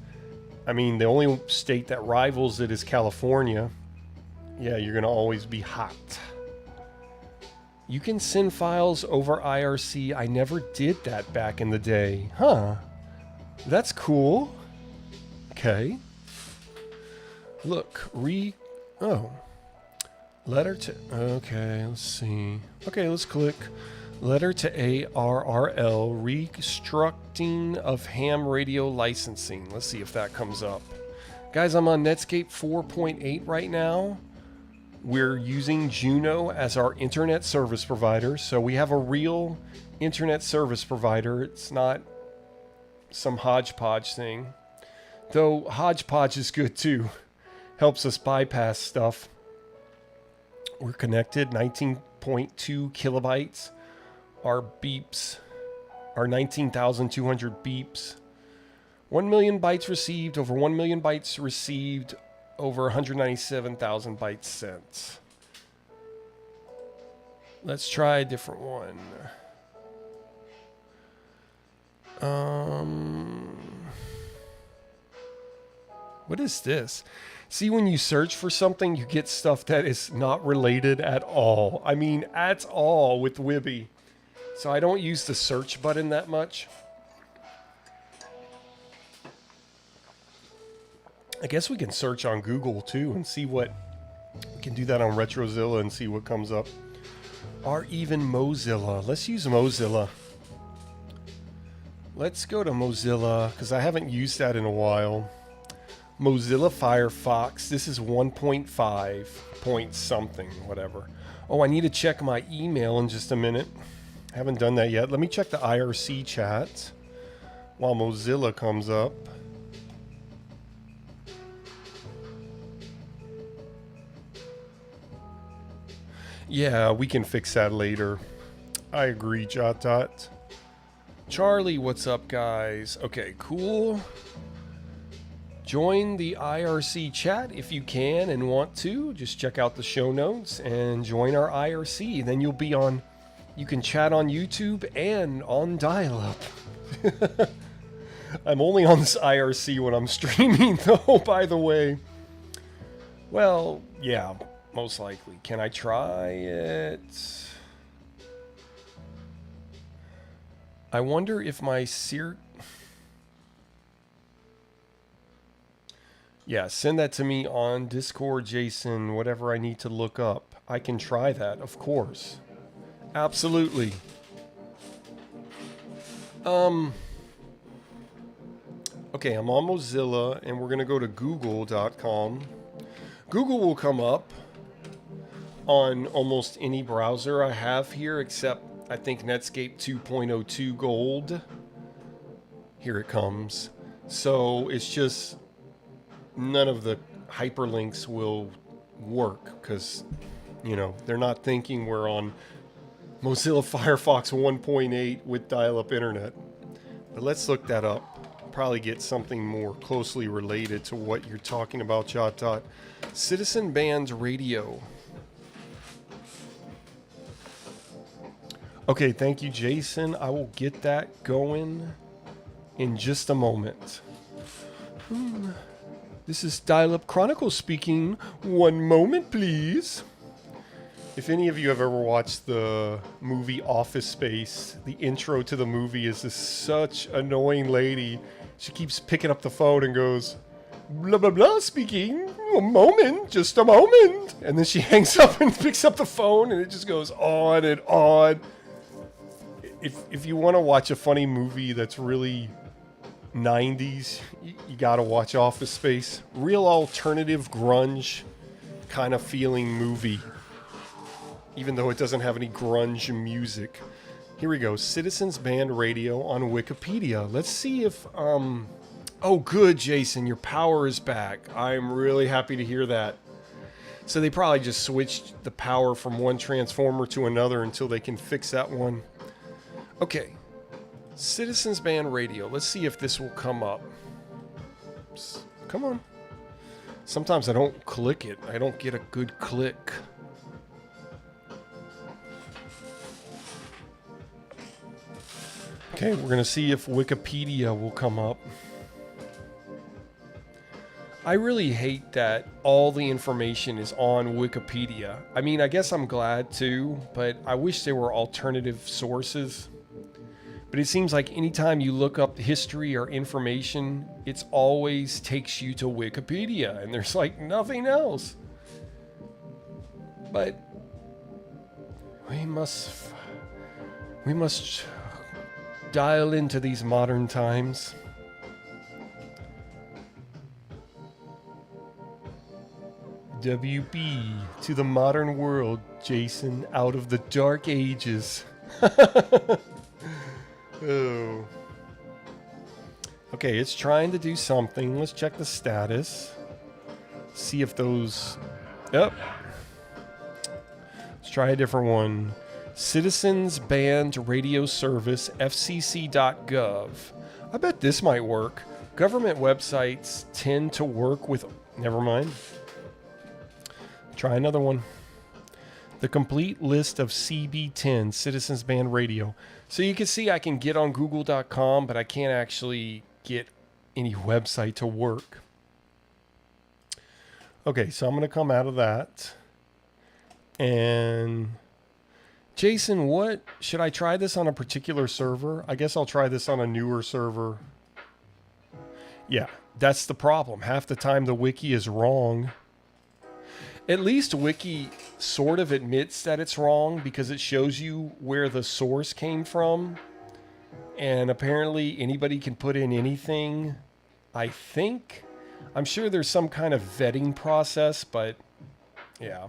I mean, the only state that rivals it is California. Yeah, you're going to always be hot. You can send files over IRC. I never did that back in the day. Huh. That's cool. Okay. Look, letter to, okay, let's see. Okay, let's click letter to ARRL, restructuring of ham radio licensing. Let's see if that comes up. Guys, I'm on Netscape 4.8 right now. We're using Juno as our internet service provider. So we have a real internet service provider. It's not some hodgepodge thing. Though hodgepodge is good too. Helps us bypass stuff. We're connected, 19.2 kilobytes. Our beeps are 19,200 beeps. 1 million bytes received, over 1 million bytes received, over 197,000 bytes sent. Let's try a different one. What is this? See, when you search for something, you get stuff that is not related at all. I mean, at all with Wibby. So I don't use the search button that much. I guess we can search on Google too and see what... We can do that on Retrozilla and see what comes up. Or even Mozilla. Let's use Mozilla. Let's go to Mozilla, because I haven't used that in a while. Mozilla Firefox. This is 1.5 point something, whatever. Oh, I need to check my email in just a minute. Haven't done that yet. Let me check the IRC chat while Mozilla comes up. Yeah, we can fix that later. I agree, Jot Dot. Charlie, what's up, guys? Okay, cool. Join the IRC chat if you can and want to. Just check out the show notes and join our IRC. Then you'll be on... You can chat on YouTube and on dial-up. I'm only on this IRC when I'm streaming, though, by the way. Well, yeah, most likely. Can I try it? I wonder if my Yeah, send that to me on Discord, Jason, whatever I need to look up. I can try that, of course. Absolutely. Okay, I'm on Mozilla, and we're going to go to google.com. Google will come up on almost any browser I have here, except I think Netscape 2.02 Gold. Here it comes. So it's just none of the hyperlinks will work because, you know, they're not thinking we're on Mozilla Firefox 1.8 with dial-up internet. But let's look that up. Probably get something more closely related to what you're talking about, Jot Dot. Citizen Band Radio. Okay, thank you, Jason. I will get that going in just a moment. This is Dial-Up Chronicles speaking. One moment, please. If any of you have ever watched the movie Office Space, the intro to the movie is this such annoying lady. She keeps picking up the phone and goes, blah, blah, blah, speaking. A moment, just a moment. And then she hangs up and picks up the phone, and it just goes on and on. If you want to watch a funny movie that's really 90s, you got to watch Office Space. Real alternative grunge kind of feeling movie, even though it doesn't have any grunge music. Here we go. Citizens Band Radio on Wikipedia. Let's see if oh, good, Jason, your power is back. I'm really happy to hear that. So they probably just switched the power from one transformer to another until they can fix that one. Okay. Citizens Band Radio. Let's see if this will come up. Come on. Sometimes I don't click it. I don't get a good click. Okay, we're going to see if Wikipedia will come up. I really hate that all the information is on Wikipedia. I mean, I guess I'm glad too, but I wish there were alternative sources. But it seems like anytime you look up history or information, it always takes you to Wikipedia, and there's like nothing else. But we must dial into these modern times. WB to the modern world, Jason, out of the dark ages. Oh. Okay, it's trying to do something. Let's check the status. See if those... Yep. Let's try a different one. Citizens Band Radio Service, fcc.gov. I bet this might work. Government websites tend to work with... Never mind. Try another one. The complete list of CB10, Citizens Band Radio. So you can see I can get on google.com, but I can't actually get any website to work. Okay, so I'm going to come out of that. And Jason, what should I try this on a particular server? I guess I'll try this on a newer server. Yeah, that's the problem. Half the time the wiki is wrong. At least Wiki sort of admits that it's wrong because it shows you where the source came from. And apparently anybody can put in anything, I think. I'm sure there's some kind of vetting process, but yeah.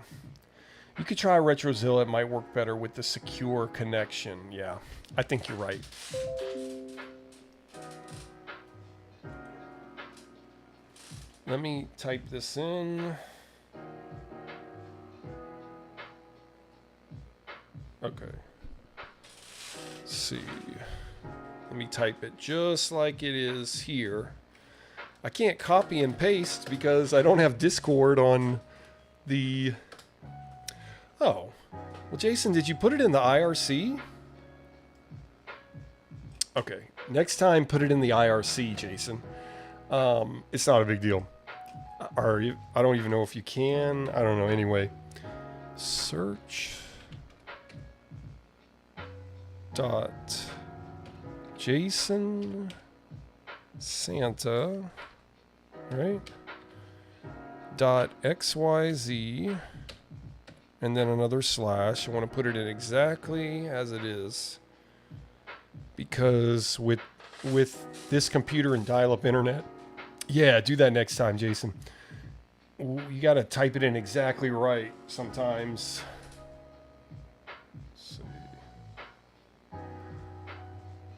You could try Retrozilla. It might work better with the secure connection. Yeah, I think you're right. Let me type this in. Okay. Let's see. Let me type it just like it is here. I can't copy and paste because I don't have Discord on the... Oh. Well, Jason, did you put it in the IRC? Okay. Next time, put it in the IRC, Jason. It's not a big deal. Are you? I don't even know if you can. I don't know. Anyway. Search... dot Jason Santa, right? Dot XYZ, and then another slash. I want to put it in exactly as it is, because with this computer and dial-up internet, yeah, do that next time, Jason. You got to type it in exactly right sometimes.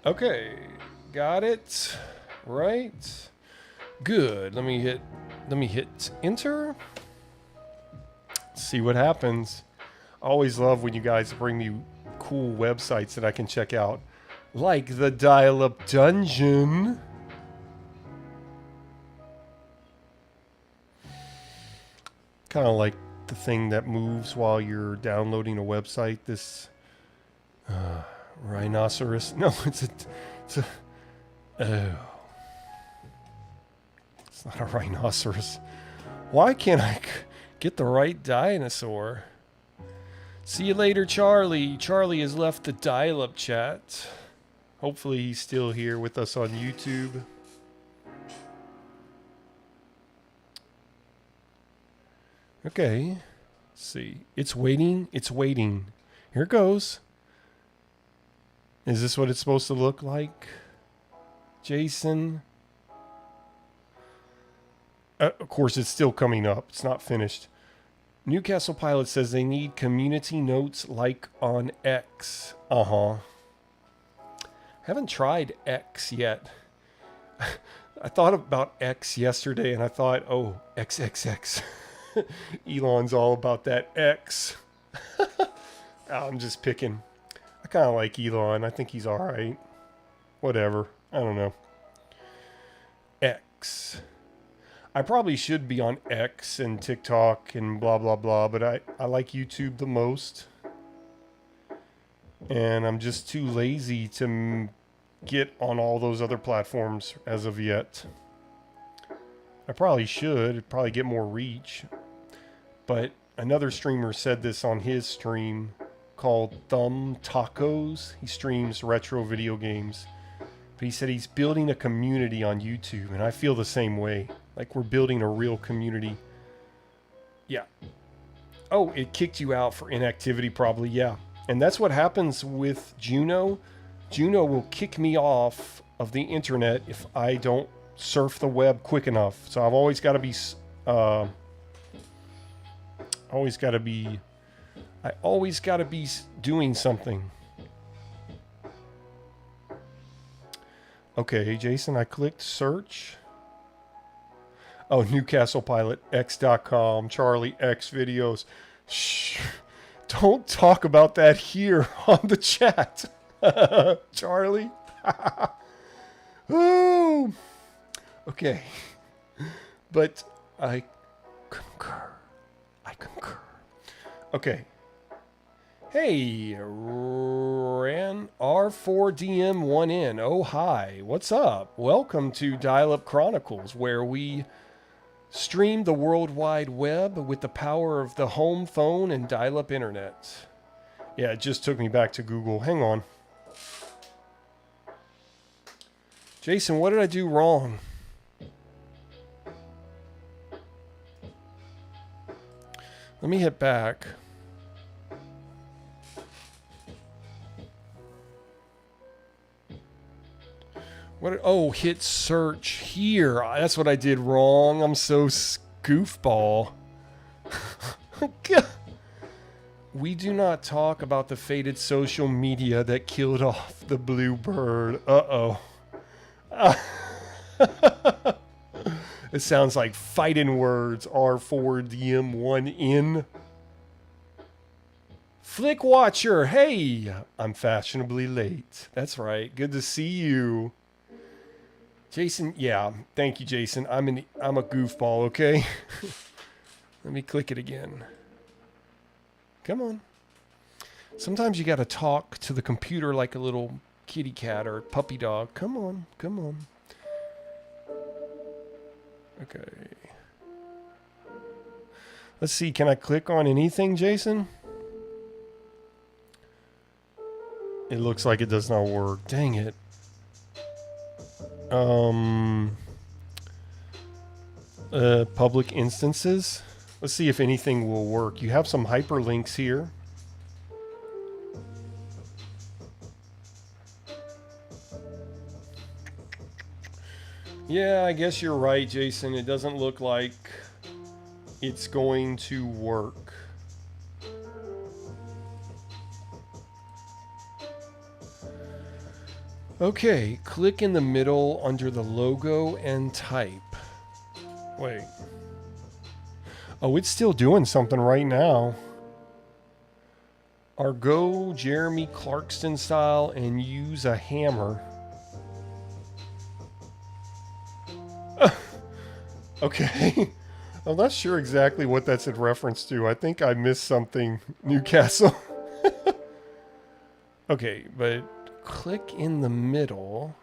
Okay, got it. Right. Good. Let me hit enter. See what happens. I always love when you guys bring me cool websites that I can check out, like the Dial-Up Dungeon. Kind of like the thing that moves while you're downloading a website. This rhinoceros. No, it's a oh. It's not a rhinoceros. Why can't I get the right dinosaur? See you later, Charlie. Charlie has left the dial-up chat. Hopefully he's still here with us on YouTube. Okay. Let's see. It's waiting. It's waiting. Here it goes. Is this what it's supposed to look like? Jason? Of course, it's still coming up. It's not finished. Newcastle Pilot says they need community notes like on X. Haven't tried X yet. I thought about X yesterday and I thought, oh, XXX. Elon's all about that X. I'm just picking. I kind of like Elon. I think he's alright. Whatever. I don't know. X. I probably should be on X and TikTok and blah, blah, blah, but I like YouTube the most. And I'm just too lazy to get on all those other platforms as of yet. I probably should. Probably get more reach. But another streamer said this on his stream called Thumb Tacos. He streams retro video games. But he said he's building a community on YouTube, and I feel the same way. Like we're building a real community. Yeah. Oh, it kicked you out for inactivity probably, yeah. And that's what happens with Juno. Juno will kick me off of the internet if I don't surf the web quick enough. So I've always got to be... I always got to be doing something. Okay, Jason, I clicked search. Oh, Newcastle Pilot, X.com, Charlie X videos. Shh. Don't talk about that here on the chat. Charlie. Ooh. Okay. But I concur. Okay. Hey, Ran R4DM1N. Oh, hi. What's up? Welcome to Dial-Up Chronicles, where we stream the World Wide Web with the power of the home phone and dial-up internet. Yeah, it just took me back to Google. Hang on. Jason, what did I do wrong? Let me hit back. What? Oh, hit search here. That's what I did wrong. I'm so goofball. We do not talk about the fated social media that killed off the bluebird. Uh-oh. It sounds like fighting words. R4DM1N. Flick Watcher. Hey, I'm fashionably late. That's right. Good to see you. Jason, yeah. Thank you, Jason. I'm a goofball, okay? Let me click it again. Come on. Sometimes you got to talk to the computer like a little kitty cat or puppy dog. Come on. Come on. Okay. Let's see. Can I click on anything, Jason? It looks like it does not work. Dang it. Public instances. Let's see if anything will work. You have some hyperlinks here. Yeah, I guess you're right, Jason. It doesn't look like it's going to work. Okay, click in the middle under the logo and type. Wait. Oh, it's still doing something right now. Or go Jeremy Clarkson style and use a hammer. Okay. I'm not sure exactly what that's in reference to. I think I missed something, Newcastle. Okay, but click in the middle.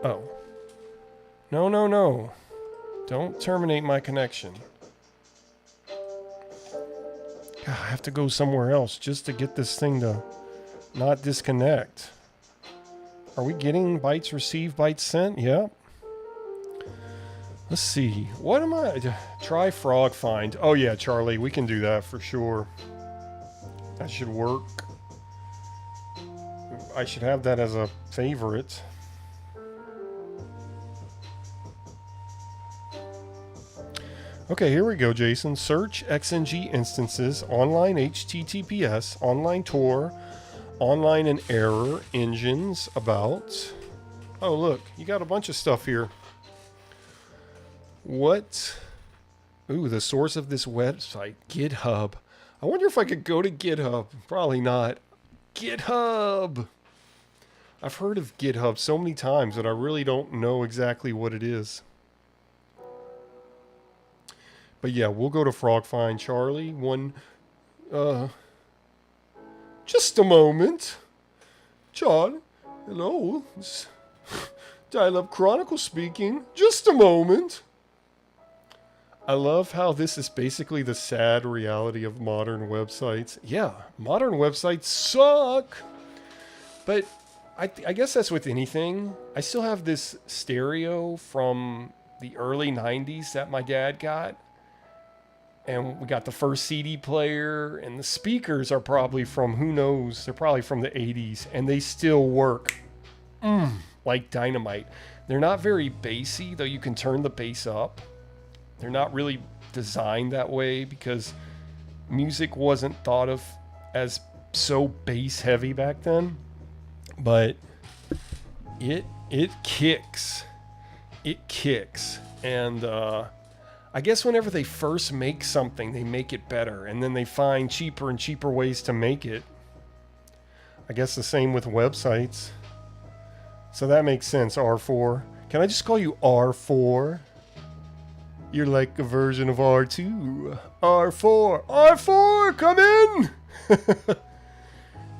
Oh. No, no, no. Don't terminate my connection. God, I have to go somewhere else just to get this thing to not disconnect. Are we getting bytes received, bytes sent? Yep. Let's see. What am I? Try frog find. Oh yeah, Charlie, we can do that for sure. That should work. I should have that as a favorite. Okay, here we go, Jason. Search XNG instances, online HTTPS, online Tor, online and error, engines, about. Oh, look, you got a bunch of stuff here. What? Ooh, the source of this website, GitHub. I wonder if I could go to GitHub. Probably not. GitHub! I've heard of GitHub so many times that I really don't know exactly what it is. But yeah, we'll go to FrogFind, Charlie. Just a moment. John, hello. Dial-Up Chronicle speaking. Just a moment. I love how this is basically the sad reality of modern websites. Yeah, modern websites suck. But I guess that's with anything. I still have this stereo from the early 90s that my dad got. And we got the first CD player, and the speakers are probably from, who knows, they're probably from the 80s, and they still work like dynamite. They're not very bassy, though you can turn the bass up. They're not really designed that way because music wasn't thought of as so bass heavy back then. But it kicks. It kicks. And I guess whenever they first make something, they make it better, and then they find cheaper and cheaper ways to make it. I guess the same with websites. So that makes sense, R4. Can I just call you R4? You're like a version of R2. R4. R4, come in!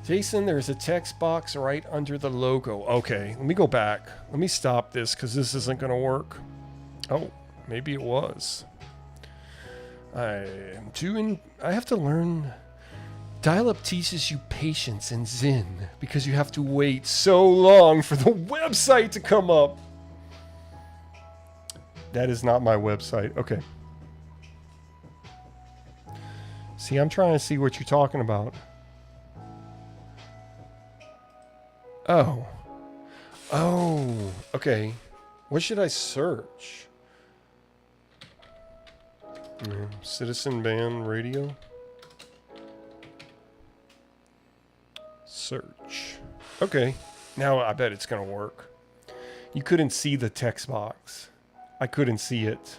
Jason, there's a text box right under the logo. Okay, let me go back. Let me stop this, because this isn't going to work. Oh. Maybe it was. I have to learn. Dial-Up teaches you patience and zen because you have to wait so long for the website to come up. That is not my website. Okay. See, I'm trying to see what you're talking about. Oh. Oh. Okay. What should I search? Citizen Band Radio. Search. Okay. Now I bet it's going to work. You couldn't see the text box. I couldn't see it.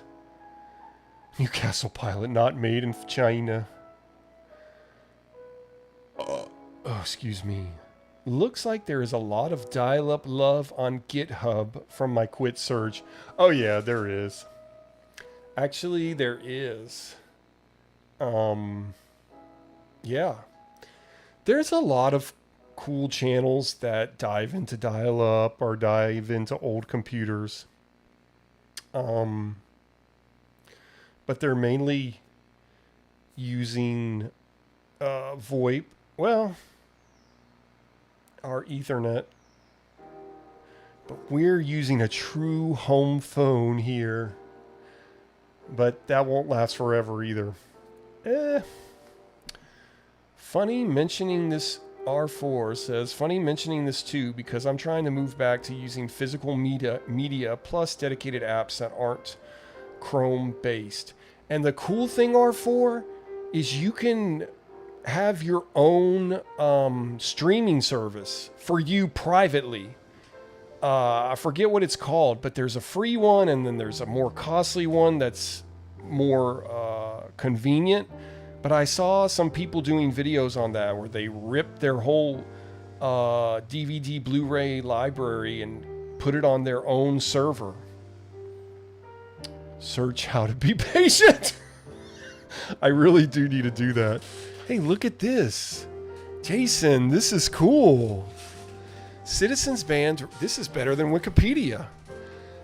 Newcastle pilot not made in China. Oh, excuse me. Looks like there is a lot of dial-up love on GitHub from my quit search. Oh yeah, there is. Actually, there is. Yeah. There's a lot of cool channels that dive into dial-up or dive into old computers. But they're mainly using VoIP. Well, our Ethernet. But we're using a true home phone here. But that won't last forever either. Funny mentioning this. R4 says, funny mentioning this too, because I'm trying to move back to using physical media plus dedicated apps that aren't Chrome based. And the cool thing, R4, is you can have your own streaming service for you privately. I forget what it's called, but there's a free one and then there's a more costly one that's more convenient. But I saw some people doing videos on that where they ripped their whole DVD Blu-ray library and put it on their own server. Search how to be patient. I really do need to do that. Hey, look at this. Jason, this is cool. Citizens Band, this is better than Wikipedia.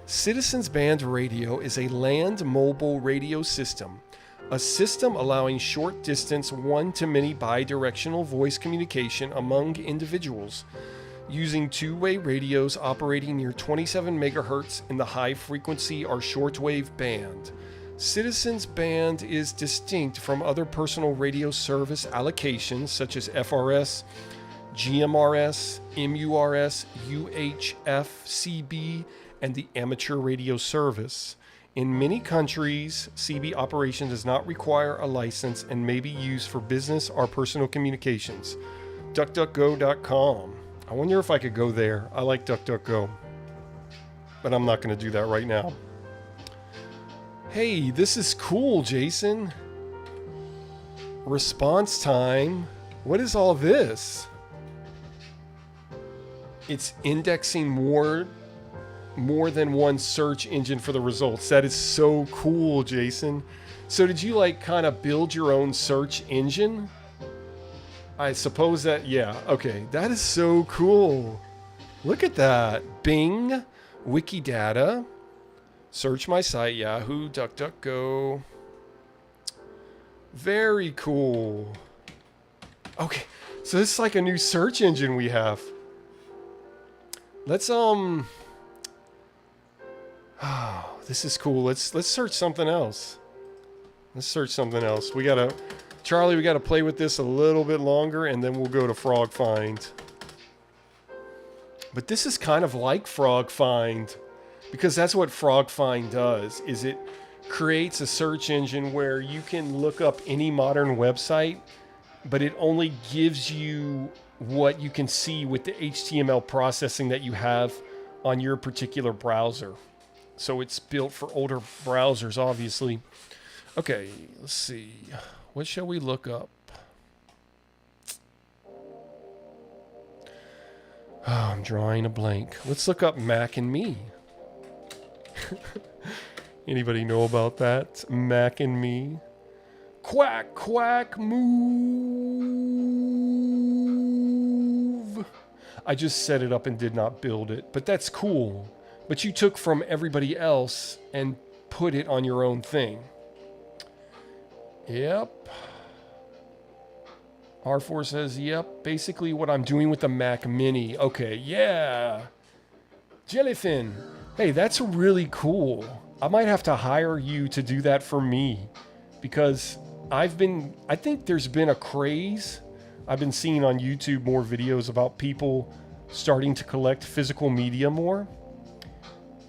Citizens Band Radio is a land mobile radio system, a system allowing short distance one-to-many bidirectional voice communication among individuals using two-way radios operating near 27 megahertz in the high frequency or shortwave band. Citizens Band is distinct from other personal radio service allocations such as FRS, GMRS, MURS, UHF, CB, and the amateur radio service. In many countries, CB operation does not require a license and may be used for business or personal communications. DuckDuckGo.com. I wonder if I could go there. I like DuckDuckGo, but I'm not going to do that right now. Hey, this is cool, Jason. Response time. What is all this? It's indexing more than one search engine for the results. That is so cool, Jason. So did you like kind of build your own search engine? I suppose that, yeah, okay. That is so cool. Look at that. Bing, Wikidata, search my site, Yahoo, DuckDuckGo. Very cool. Okay, so this is like a new search engine we have. Let's oh, this is cool. Let's search something else. Let's search something else. Charlie, we gotta play with this a little bit longer, and then we'll go to Frog Find. But this is kind of like Frog Find, because that's what Frog Find does, is it creates a search engine where you can look up any modern website, but it only gives you what you can see with the HTML processing that you have on your particular browser. So it's built for older browsers, obviously. Okay, let's see. What shall we look up? Oh, I'm drawing a blank. Let's look up Mac and Me. Anybody know about that? Mac and Me? Quack, quack, move. I just set it up and did not build it, but that's cool. But you took from everybody else and put it on your own thing. Yep. R4 says, yep, basically what I'm doing with the Mac Mini. Okay, yeah. Jellyfin. Hey, that's really cool. I might have to hire you to do that for me, because I think there's been a craze. I've been seeing on YouTube more videos about people starting to collect physical media more.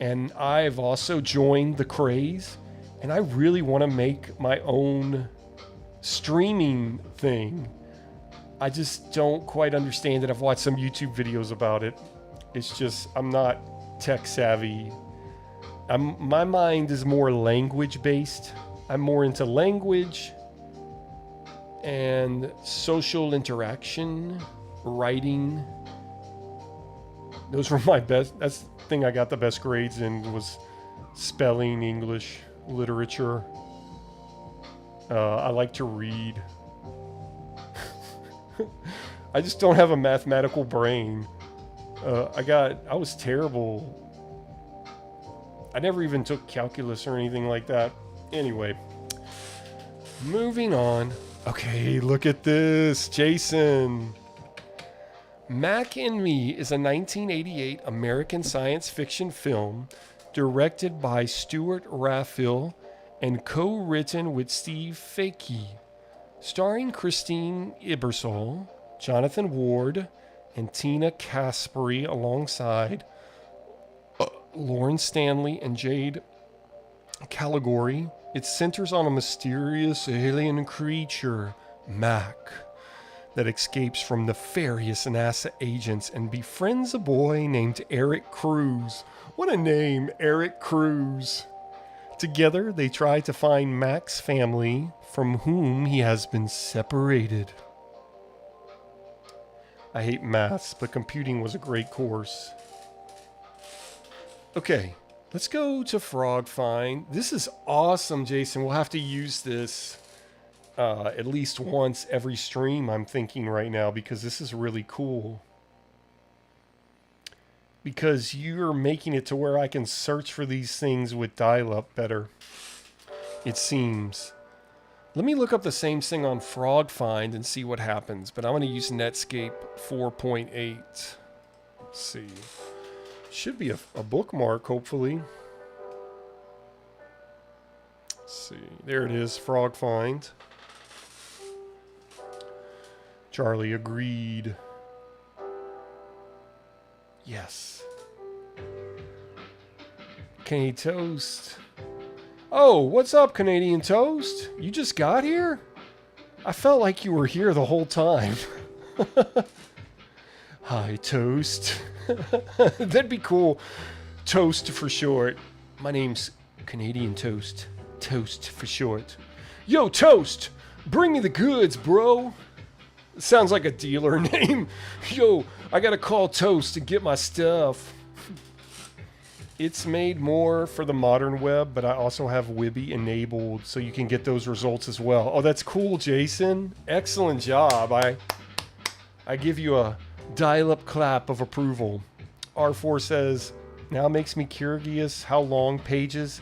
And I've also joined the craze, and I really want to make my own streaming thing. I just don't quite understand it. I've watched some YouTube videos about it. It's just, I'm not tech savvy. My mind is more language based. I'm more into language and social interaction, writing. Those were my best. That's the thing I got the best grades in, was spelling, English, literature. I like to read. I just don't have a mathematical brain. I was terrible. I never even took calculus or anything like that. Anyway, moving on. Okay, look at this, Jason. Mac and Me is a 1988 American science fiction film directed by Stuart Raphael and co-written with Steve Fakey, starring Christine Ebersole, Jonathan Ward, and Tina Caspary alongside Lauren Stanley and Jade Caligari. It centers on a mysterious alien creature, Mac, that escapes from nefarious NASA agents and befriends a boy named Eric Cruz. What a name, Eric Cruz. Together, they try to find Mac's family, from whom he has been separated. I hate maths, but computing was a great course. Okay, let's go to Frog Find. This is awesome, Jason. We'll have to use this at least once every stream, I'm thinking right now, because this is really cool. because you're making it to where I can search for these things with dial-up better, it seems. Let me look up the same thing on Frog Find and see what happens, but I'm going to use Netscape 4.8. Let's see. Should be a bookmark, hopefully. Let's see. There it is, Frog Find. Charlie agreed. Yes. Canadian Toast. Oh, what's up, Canadian Toast? You just got here? I felt like you were here the whole time. Hi, Toast. That'd be cool. Toast for short. My name's Canadian Toast. Toast for short. Yo, Toast! Bring me the goods, bro! Sounds like a dealer name. Yo, I gotta call Toast to get my stuff. It's made more for the modern web, but I also have Wibby enabled so you can get those results as well. Oh, that's cool, Jason. Excellent job. I give you a dial-up clap of approval. R4 says, now it makes me curious how long pages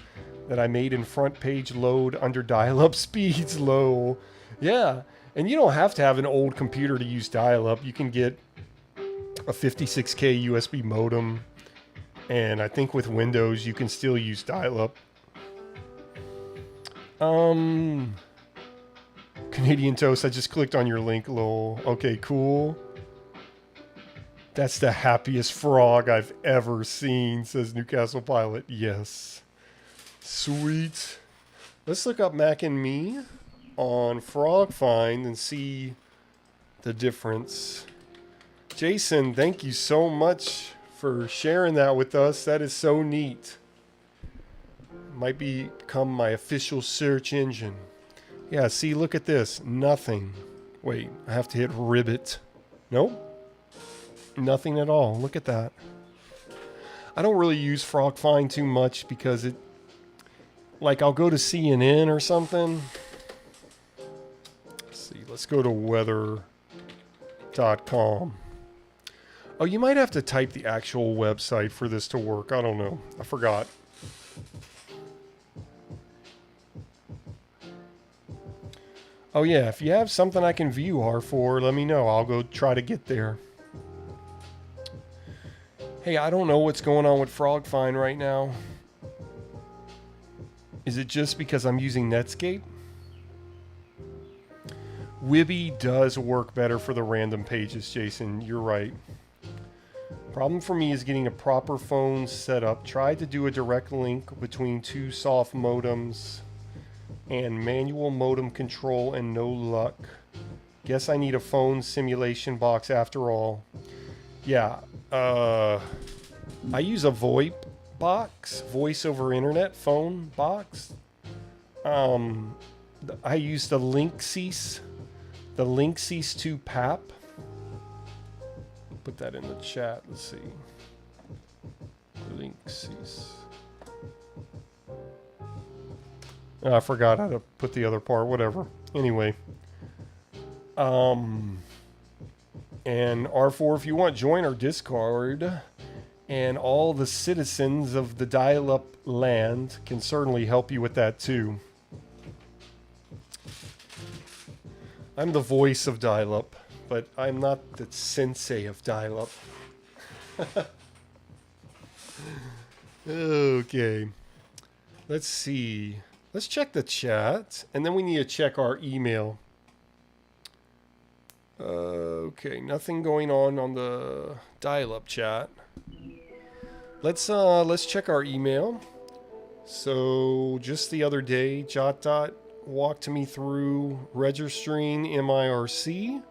that I made in front page load under dial-up speeds low. Yeah, and you don't have to have an old computer to use dial-up. You can get a 56K USB modem. And I think with Windows, you can still use dial-up. Canadian Toast, I just clicked on your link, lol. Okay, cool. That's the happiest frog I've ever seen, says Newcastle Pilot. Yes. Sweet. Let's look up Mac and Me on Frog Find and see the difference. Jason, thank you so much for sharing that with us. That is so neat. Might become my official search engine. Yeah, see, look at this. Nothing. Wait, I have to hit ribbit. Nope. Nothing at all. Look at that. I don't really use Frog Find too much because it... Like, I'll go to CNN or something. Let's see, let's go to weather.com. Oh, you might have to type the actual website for this to work. I don't know. I forgot. Oh, yeah. If you have something I can view R4, let me know. I'll go try to get there. Hey, I don't know what's going on with Frog Find right now. Is it just because I'm using Netscape? Wibby does work better for the random pages, Jason. You're right. Problem for me is getting a proper phone set up. Tried to do a direct link between two soft modems and manual modem control and no luck. Guess I need a phone simulation box after all. Yeah, I use a VoIP box, voice over internet phone box. I use the Linksys 2 PAP. Put that in the chat. Let's see. Linksys. Oh, I forgot how to put the other part. Whatever. Anyway. And R4, if you want, join our Discord. And all the citizens of the dial-up land can certainly help you with that too. I'm the voice of dial-up, but I'm not the sensei of dial-up. Okay. Let's see. Let's check the chat, and then we need to check our email. Okay, nothing going on the dial-up chat. Let's check our email. So just the other day, JotDot walked me through registering MIRC.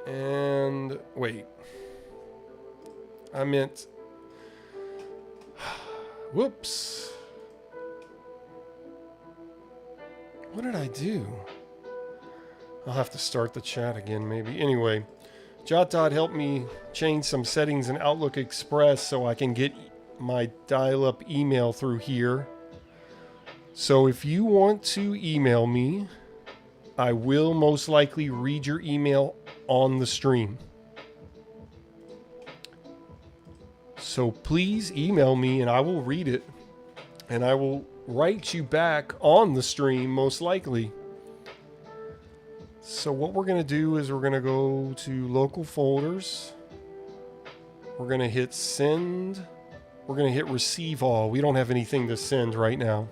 And wait, I meant, whoops. What did I do? I'll have to start the chat again maybe. Anyway, JotDot helped me change some settings in Outlook Express so I can get my dial-up email through here. So if you want to email me, I will most likely read your email on the stream. So please email me and I will read it. And I will write you back on the stream, most likely. So what we're going to do is we're going to go to local folders. We're going to hit send. We're going to hit receive all. We don't have anything to send right now.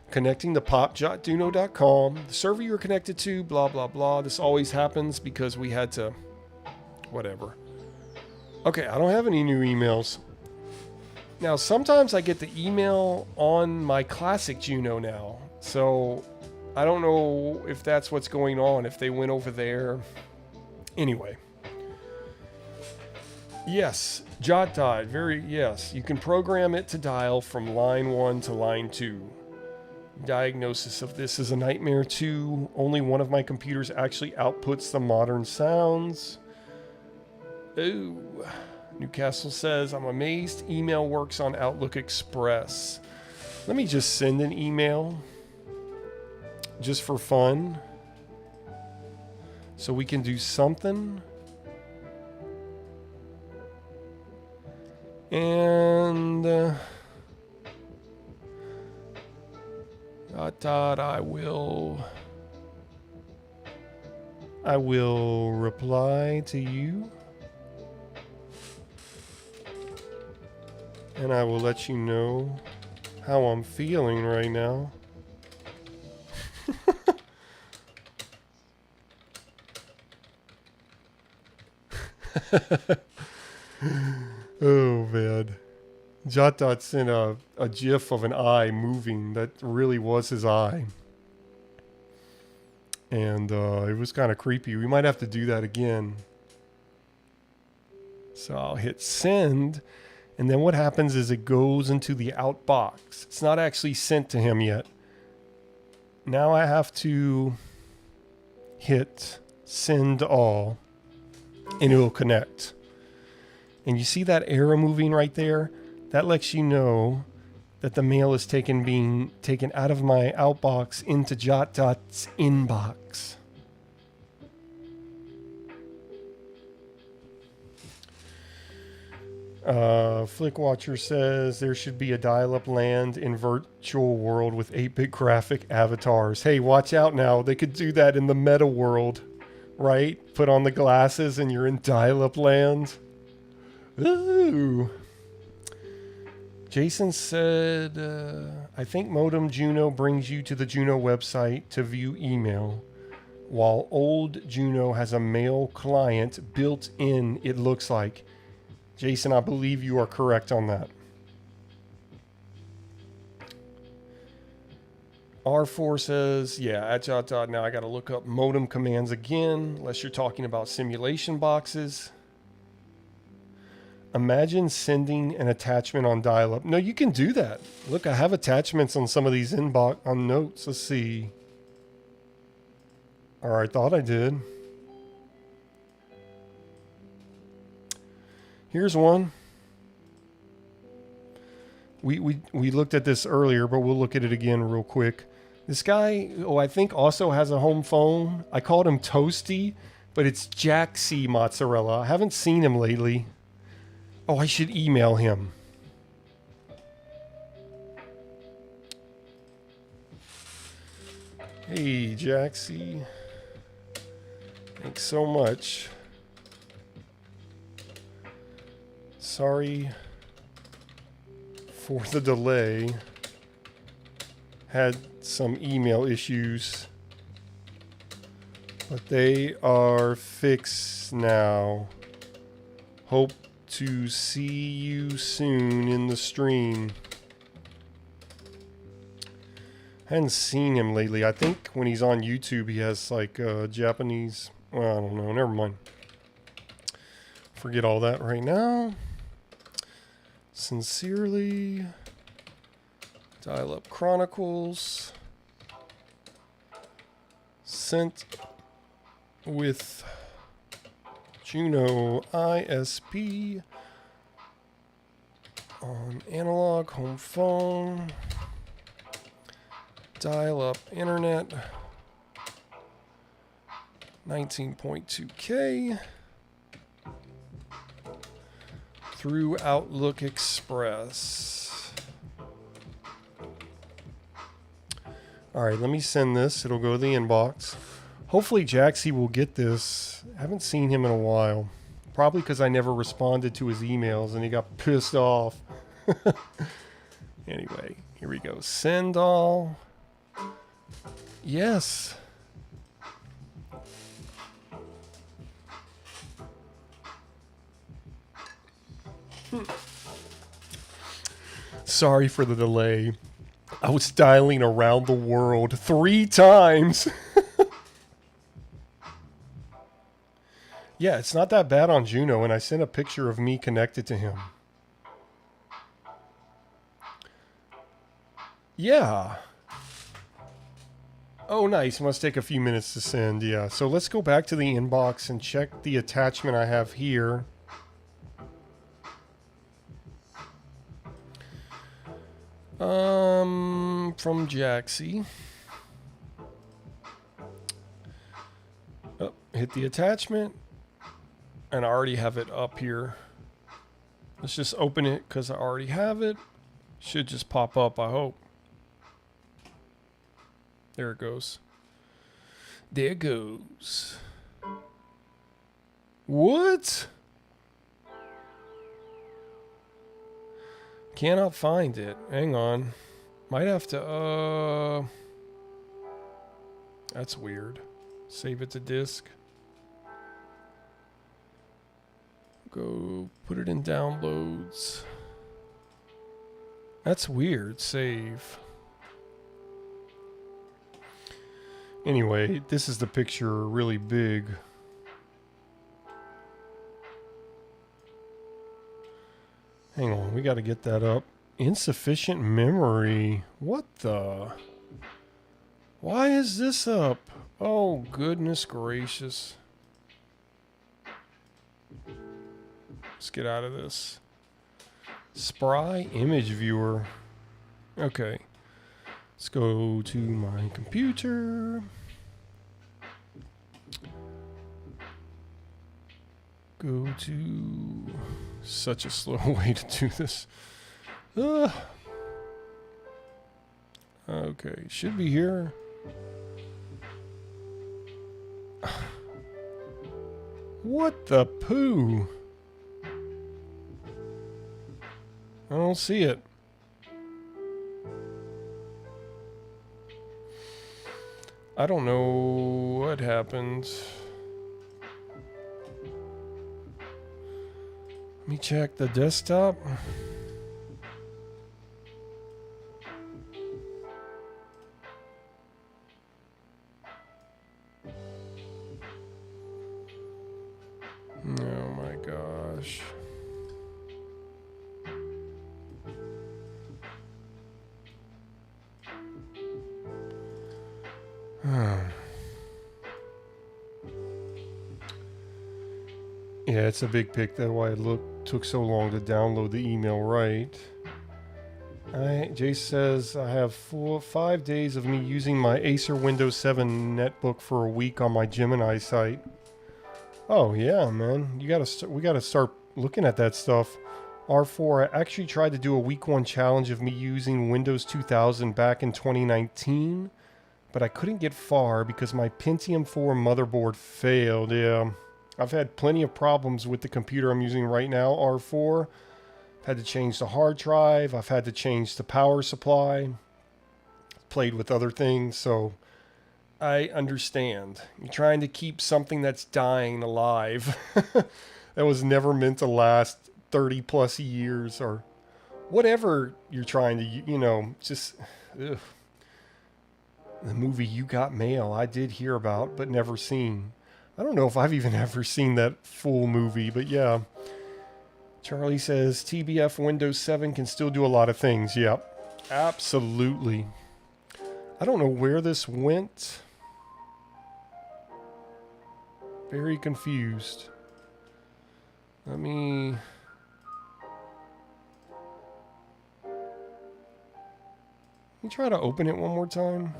Connecting to popjotduno.com. The server you're connected to, blah, blah, blah. This always happens because we had to... whatever. Okay, I don't have any new emails. Now, sometimes I get the email on my classic Juno now. So, I don't know if that's what's going on, if they went over there. Anyway. Yes, Jot died. Yes. You can program it to dial from line 1 to line 2. Diagnosis of this is a nightmare too. Only one of my computers actually outputs the modern sounds. Ooh. Newcastle says, I'm amazed email works on Outlook Express. Let me just send an email. Just for fun. So we can do something. And... I will reply to you. And I will let you know how I'm feeling right now. Oh, man. Jot sent a gif of an eye moving. That really was his eye. And it was kind of creepy. We might have to do that again. So I'll hit send. And then what happens is it goes into the outbox. It's not actually sent to him yet. Now I have to hit send all. And it will connect. And you see that arrow moving right there? That lets you know that the mail is being taken out of my outbox into Jot's inbox. Flickwatcher says there should be a dial-up land in virtual world with 8-bit graphic avatars. Hey, watch out now. They could do that in the meta world, right? Put on the glasses and you're in dial-up land. Ooh. Jason said, I think Modem Juno brings you to the Juno website to view email, while old Juno has a mail client built in, it looks like. Jason, I believe you are correct on that. R4 says, yeah, at Jot. Now I got to look up modem commands again, unless you're talking about simulation boxes. Imagine sending an attachment on dial-up. No, you can do that. Look, I have attachments on some of these inbox on notes. Let's see. Or I thought I did. Here's one. We looked at this earlier, but we'll look at it again real quick. This guy, I think also has a home phone. I called him Toasty, but it's Jack C. Mozzarella. I haven't seen him lately. Oh, I should email him. Hey, Jaxie. Thanks so much. Sorry for the delay. Had some email issues, but they are fixed now. Hope to see you soon in the stream. Hadn't seen him lately. I think when he's on YouTube, he has like Japanese. Well, I don't know. Never mind. Forget all that right now. Sincerely, Dial-Up Chronicles. Sent with Juno ISP on analog home phone, dial-up internet, 19.2K, through Outlook Express. All right, let me send this. It'll go to the inbox. Hopefully Jaxie will get this. I haven't seen him in a while. Probably because I never responded to his emails and he got pissed off. Anyway, here we go. Send all. Yes. Sorry for the delay. I was dialing around the world 3 times. Yeah, it's not that bad on Juno, and I sent a picture of me connected to him. Yeah. Oh, nice. Must take a few minutes to send. Yeah. So let's go back to the inbox and check the attachment I have here. From Jaxie. Oh, hit the attachment. And I already have it up here. Let's just open it because I already have it. Should just pop up, I hope. There it goes. There it goes. What? Cannot find it. Hang on. Might have to, that's weird. Save it to disk. Go put it in downloads. That's weird. Save. Anyway, this is the picture really big. Hang on, we got to get that up. Insufficient memory. What the? Why is this up? Oh, goodness gracious. Let's get out of this. Spry image viewer. Okay. Let's go to my computer. Go to... Such a slow way to do this. Okay, should be here. What the poo? I don't see it. I don't know what happened. Let me check the desktop. Oh my gosh. Yeah, it's a big pic. That's why it took so long to download the email right. Jace says I have 5 days of me using my Acer Windows 7 netbook for a week on my Gemini site. Oh yeah, man, we gotta start looking at that stuff. R4, I actually tried to do a week 1 challenge of me using Windows 2000 back in 2019, but I couldn't get far because my Pentium 4 motherboard failed. Yeah, I've had plenty of problems with the computer I'm using right now, R4. I've had to change the hard drive. I've had to change the power supply. Played with other things, so I understand. You're trying to keep something that's dying alive. That was never meant to last 30 plus years or whatever you're trying to, just... Ugh. The movie You Got Mail, I did hear about, but never seen. I don't know if I've even ever seen that full movie, but yeah. Charlie says TBF Windows 7 can still do a lot of things. Yep, absolutely. I don't know where this went. Very confused. Let me try to open it one more time.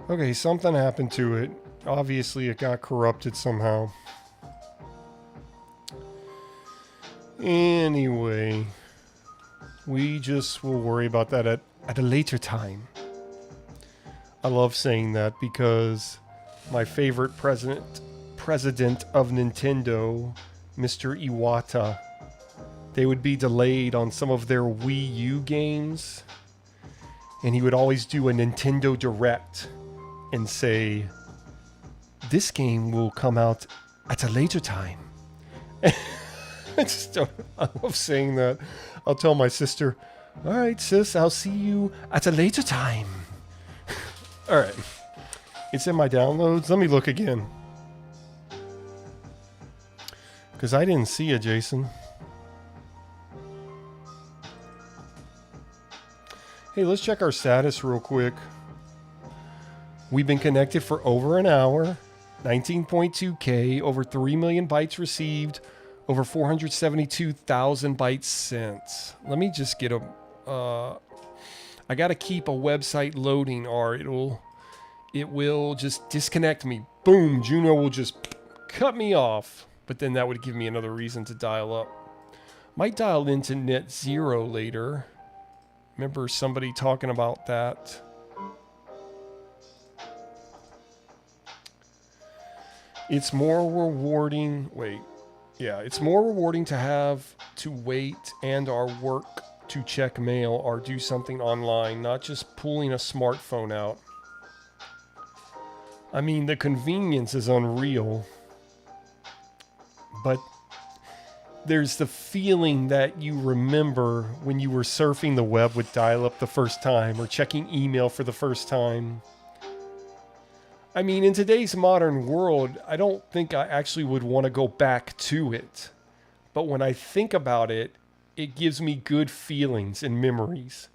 Okay, something happened to it. Obviously, it got corrupted somehow. Anyway, we just will worry about that at a later time. I love saying that because my favorite president of Nintendo, Mr. Iwata, they would be delayed on some of their Wii U games, and he would always do a Nintendo Direct and say, this game will come out at a later time. I love saying that. I'll tell my sister, all right, sis, I'll see you at a later time. All right. It's in my downloads. Let me look again. Because I didn't see it, Jason. Hey, let's check our status real quick. We've been connected for over an hour. 19.2K, over 3 million bytes received, over 472,000 bytes sent. Let me just get a... I gotta keep a website loading or it will just disconnect me. Boom, Juno will just cut me off. But then that would give me another reason to dial up. Might dial into Net Zero later. Remember somebody talking about that. It's more rewarding. Wait. Yeah, it's more rewarding to have to wait and or work to check mail or do something online, not just pulling a smartphone out. I mean, the convenience is unreal. But there's the feeling that you remember when you were surfing the web with dial-up the first time or checking email for the first time. I mean, in today's modern world, I don't think I actually would want to go back to it. But when I think about it, it gives me good feelings and memories.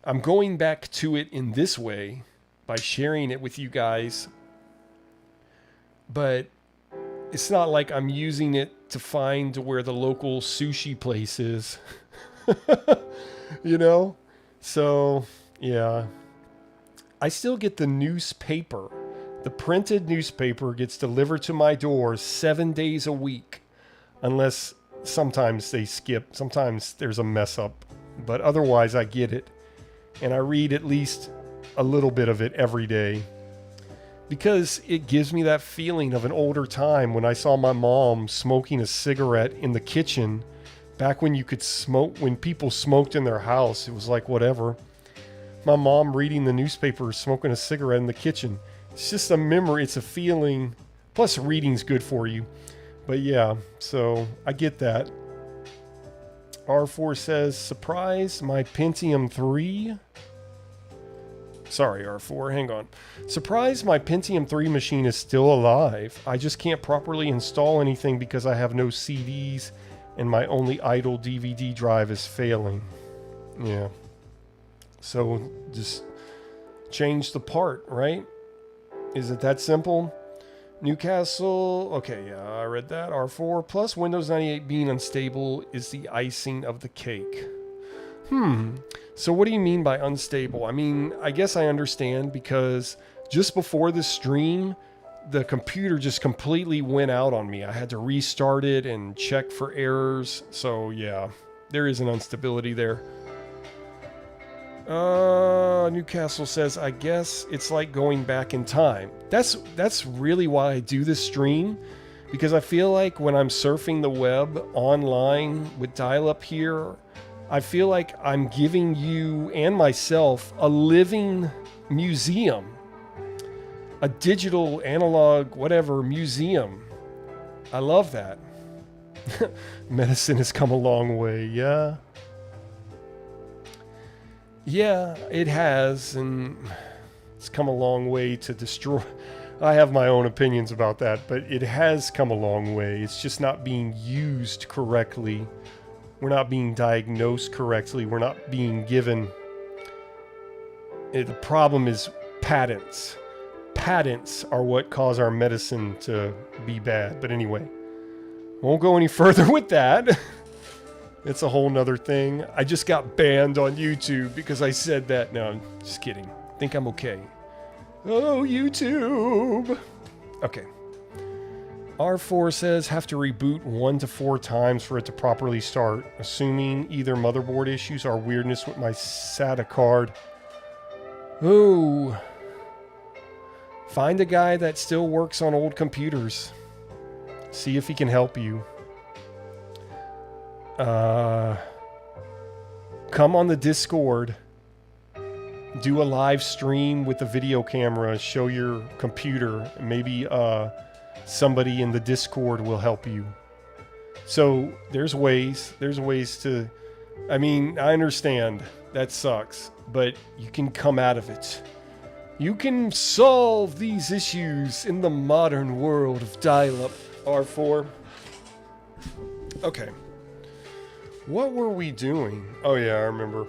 I'm going back to it in this way by sharing it with you guys. But it's not like I'm using it to find where the local sushi place is. You know? So, yeah. I still get the newspaper. The printed newspaper gets delivered to my door 7 days a week. Unless sometimes they skip. Sometimes there's a mess up. But otherwise I get it. And I read at least a little bit of it every day. Because it gives me that feeling of an older time when I saw my mom smoking a cigarette in the kitchen. Back when you could smoke, when people smoked in their house, it was like whatever. My mom reading the newspaper, smoking a cigarette in the kitchen. It's just a memory, it's a feeling. Plus reading's good for you. But yeah, so I get that. R4 says, surprise, my Pentium 3... Sorry, R4, hang on. Surprised my Pentium 3 machine is still alive. I just can't properly install anything because I have no CDs and my only idle DVD drive is failing. Yeah. So just change the part, right? Is it that simple? Newcastle, okay, yeah, I read that. R4 plus Windows 98 being unstable is the icing of the cake. So what do you mean by unstable? I mean, I guess I understand because just before the stream, the computer just completely went out on me. I had to restart it and check for errors. So yeah, there is an instability there. Newcastle says, I guess it's like going back in time. That's really why I do this stream. Because I feel like when I'm surfing the web online with dial-up here, I feel like I'm giving you and myself a living museum. A digital, analog, whatever museum. I love that. Medicine has come a long way, yeah. Yeah, it has, and it's come a long way to destroy. I have my own opinions about that, but it has come a long way. It's just not being used correctly. We're not being diagnosed correctly. We're not being given... The problem is patents. Patents are what cause our medicine to be bad. But anyway, won't go any further with that. It's a whole nother thing. I just got banned on YouTube because I said that. No, I'm just kidding. I think I'm okay. Oh, YouTube. Okay. R4 says have to reboot 1 to 4 times for it to properly start, assuming either motherboard issues or weirdness with my SATA card. Ooh. Find a guy that still works on old computers. See if he can help you. Come on the Discord. Do a live stream with a video camera. Show your computer. Maybe somebody in the Discord will help you. So there's ways. There's ways to... I mean, I understand. That sucks. But you can come out of it. You can solve these issues in the modern world of dial-up. R4. Okay. What were we doing? Oh yeah, I remember.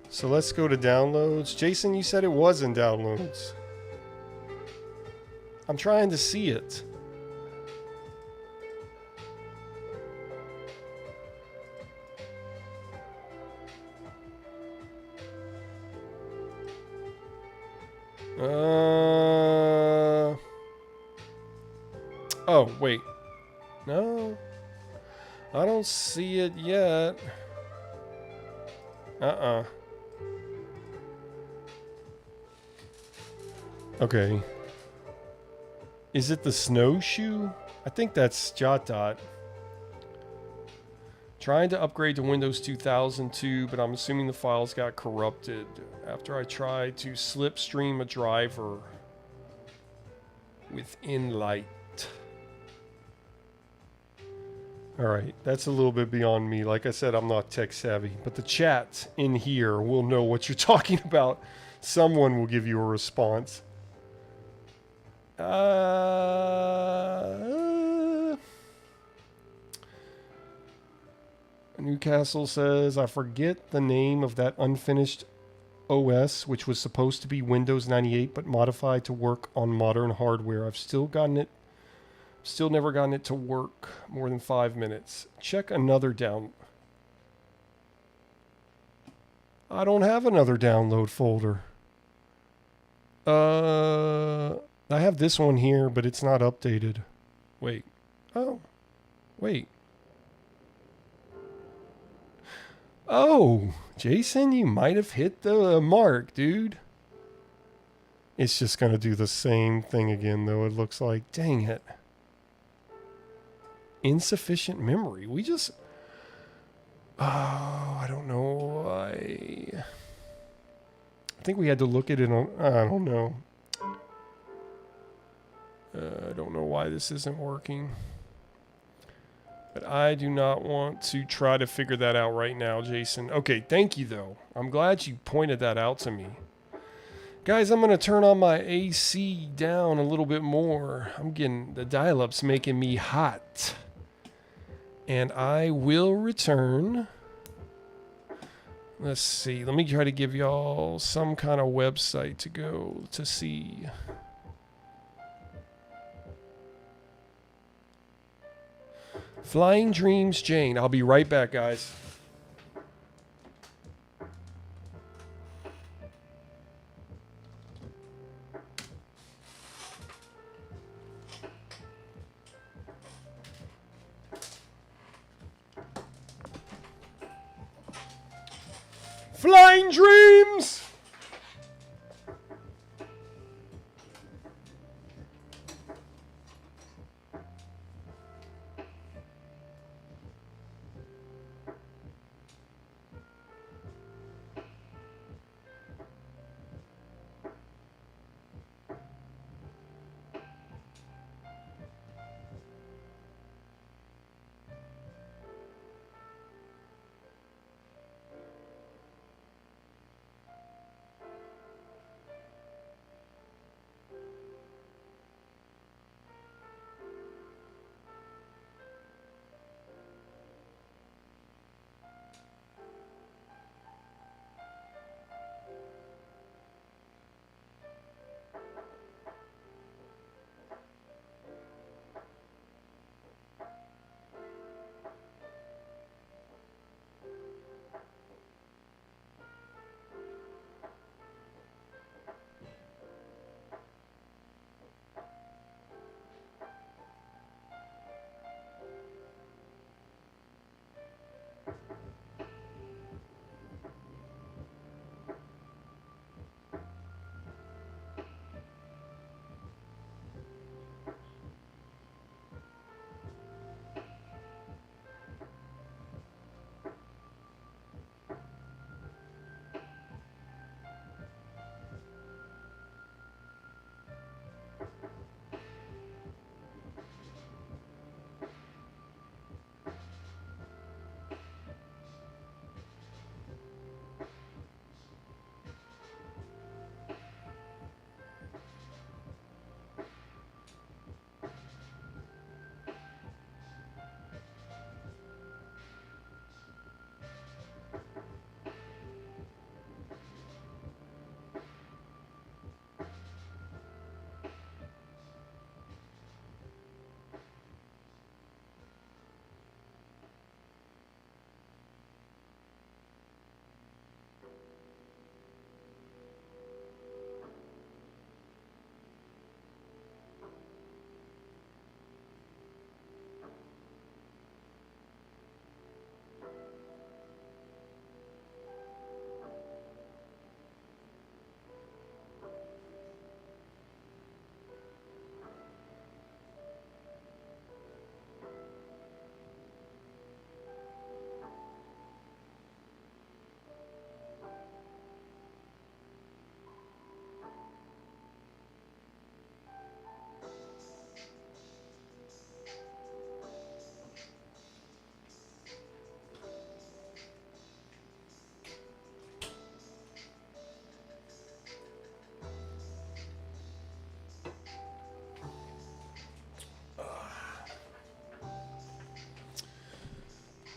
So let's go to downloads. Jason, you said it was in downloads. I'm trying to see it. Oh, wait. No. I don't see it yet. Okay. Is it the snowshoe? I think that's Jot. Trying to upgrade to Windows 2002, but I'm assuming the files got corrupted after I tried to slipstream a driver with Inlight. Alright, that's a little bit beyond me. Like I said, I'm not tech savvy, but the chat in here will know what you're talking about. Someone will give you a response. Newcastle says, I forget the name of that unfinished OS, which was supposed to be Windows 98, but modified to work on modern hardware. I've still never gotten it to work more than 5 minutes. Check another down. I don't have another download folder. I have this one here, but it's not updated. Wait. Oh. Wait. Oh, Jason, you might have hit the mark, dude. It's just going to do the same thing again, though, it looks like. Dang it. Insufficient memory. We just... Oh, I don't know. I think we had to look at it on... I don't know. I don't know why this isn't working. But I do not want to try to figure that out right now, Jason. Okay, thank you, though. I'm glad you pointed that out to me. Guys, I'm going to turn on my AC down a little bit more. I'm getting... The dial-up's making me hot. And I will return. Let's see. Let me try to give y'all some kind of website to go to see. Flying Dreams Jane. I'll be right back, guys. Flying Dreams!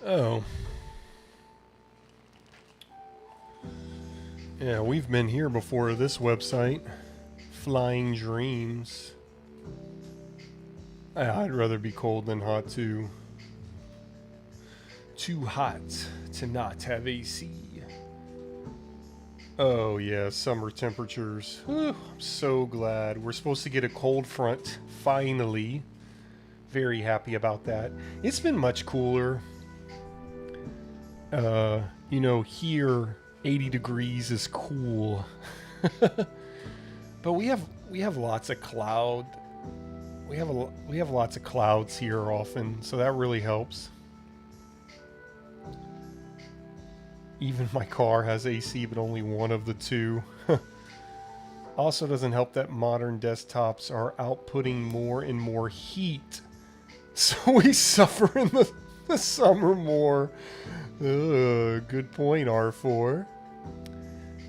Oh. Yeah, we've been here before, this website. Flying Dreams. I'd rather be cold than hot, too. Too hot to not have AC. Oh, yeah, summer temperatures. Whew, I'm so glad. We're supposed to get a cold front, finally. Very happy about that. It's been much cooler. You know, here 80 degrees is cool. But we have lots of cloud. We have lots of clouds here often, so that really helps. Even my car has AC, but only one of the two. Also doesn't help that modern desktops are outputting more and more heat. So we suffer in the summer more. Good point, R4.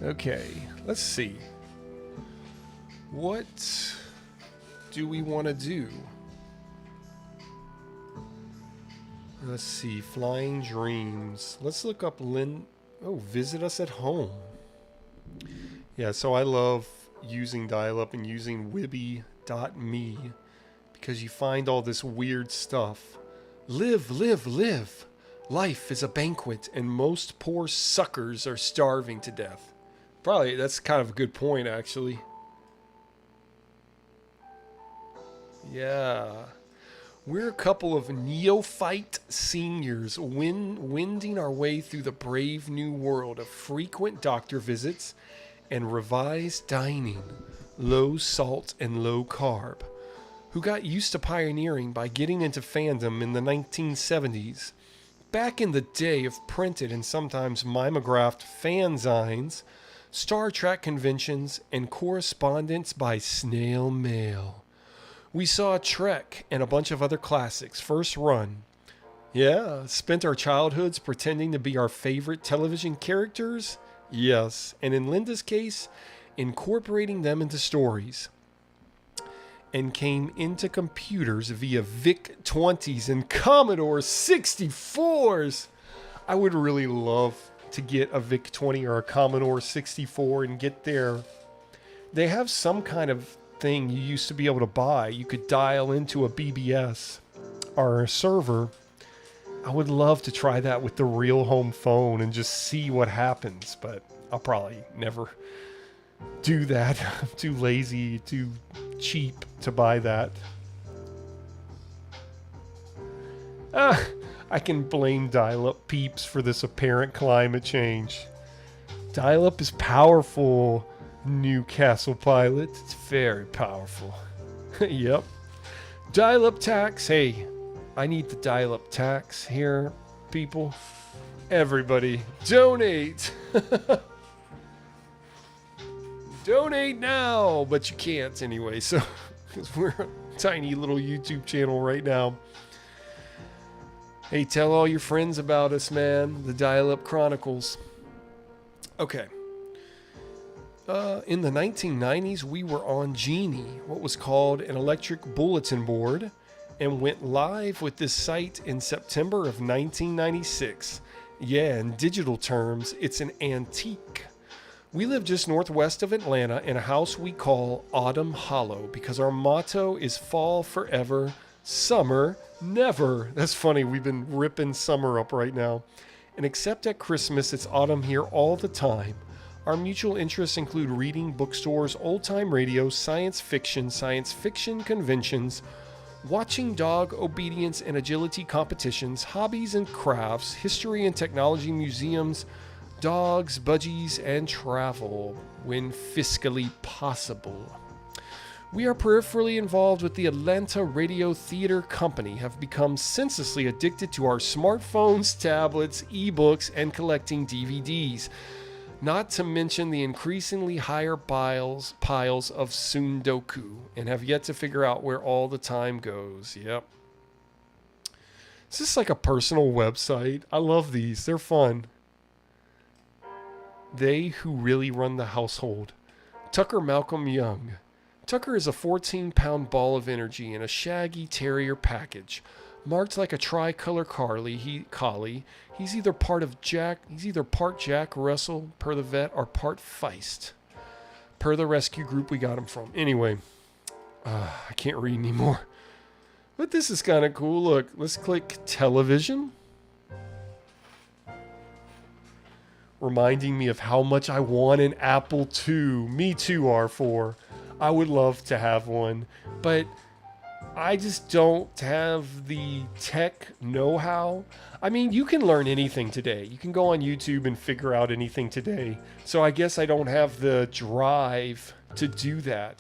Okay, let's see. What do we want to do? Let's see, Flying Dreams. Let's look up visit us at home. Yeah, so I love using dial-up and using Wibby.me because you find all this weird stuff. Live, live, live. Life is a banquet and most poor suckers are starving to death. Probably, that's kind of a good point, actually. Yeah. We're a couple of neophyte seniors wending our way through the brave new world of frequent doctor visits and revised dining, low salt and low carb, who got used to pioneering by getting into fandom in the 1970s. Back in the day of printed and sometimes mimeographed fanzines, Star Trek conventions, and correspondence by snail mail. We saw Trek and a bunch of other classics first run. Yeah, spent our childhoods pretending to be our favorite television characters? Yes, and in Linda's case, incorporating them into stories. And came into computers via VIC-20s and Commodore 64s. I would really love to get a VIC-20 or a Commodore 64 and get there. They have some kind of thing you used to be able to buy. You could dial into a BBS or a server. I would love to try that with the real home phone and just see what happens, but I'll probably never do that. I'm too lazy, too cheap to buy that. I can blame dial-up peeps for this apparent climate change. Dial-up is powerful, Newcastle pilot. It's very powerful. Yep. Dial-up tax. Hey, I need the dial-up tax here, people. Everybody, donate. Donate now, but you can't anyway, so because we're a tiny little YouTube channel right now. Hey, tell all your friends about us, man. The Dial-Up Chronicles. Okay. In the 1990s, we were on Genie, what was called an electric bulletin board, and went live with this site in September of 1996. Yeah, in digital terms, it's an antique. We live just northwest of Atlanta in a house we call Autumn Hollow because our motto is fall forever, summer never. That's funny, we've been ripping summer up right now. And except at Christmas, it's autumn here all the time. Our mutual interests include reading, bookstores, old-time radio, science fiction conventions, watching dog obedience and agility competitions, hobbies and crafts, history and technology museums, dogs, budgies, and travel when fiscally possible. We are peripherally involved with the Atlanta Radio Theater Company, have become senselessly addicted to our smartphones, tablets, ebooks, and collecting DVDs. Not to mention the increasingly higher piles of Sundoku, and have yet to figure out where all the time goes. Yep. Is this like a personal website? I love these. They're fun. They who really run the household. Tucker Malcolm Young. Tucker is a 14-pound ball of energy in a shaggy terrier package. Marked like a tricolor collie. He's either part Jack Russell, per the vet, or part Feist. Per the rescue group we got him from. Anyway, I can't read anymore. But this is kind of cool. Look, let's click television. Reminding me of how much I want an Apple II. Me too, R4. I would love to have one. But I just don't have the tech know-how. I mean, you can learn anything today. You can go on YouTube and figure out anything today. So I guess I don't have the drive to do that.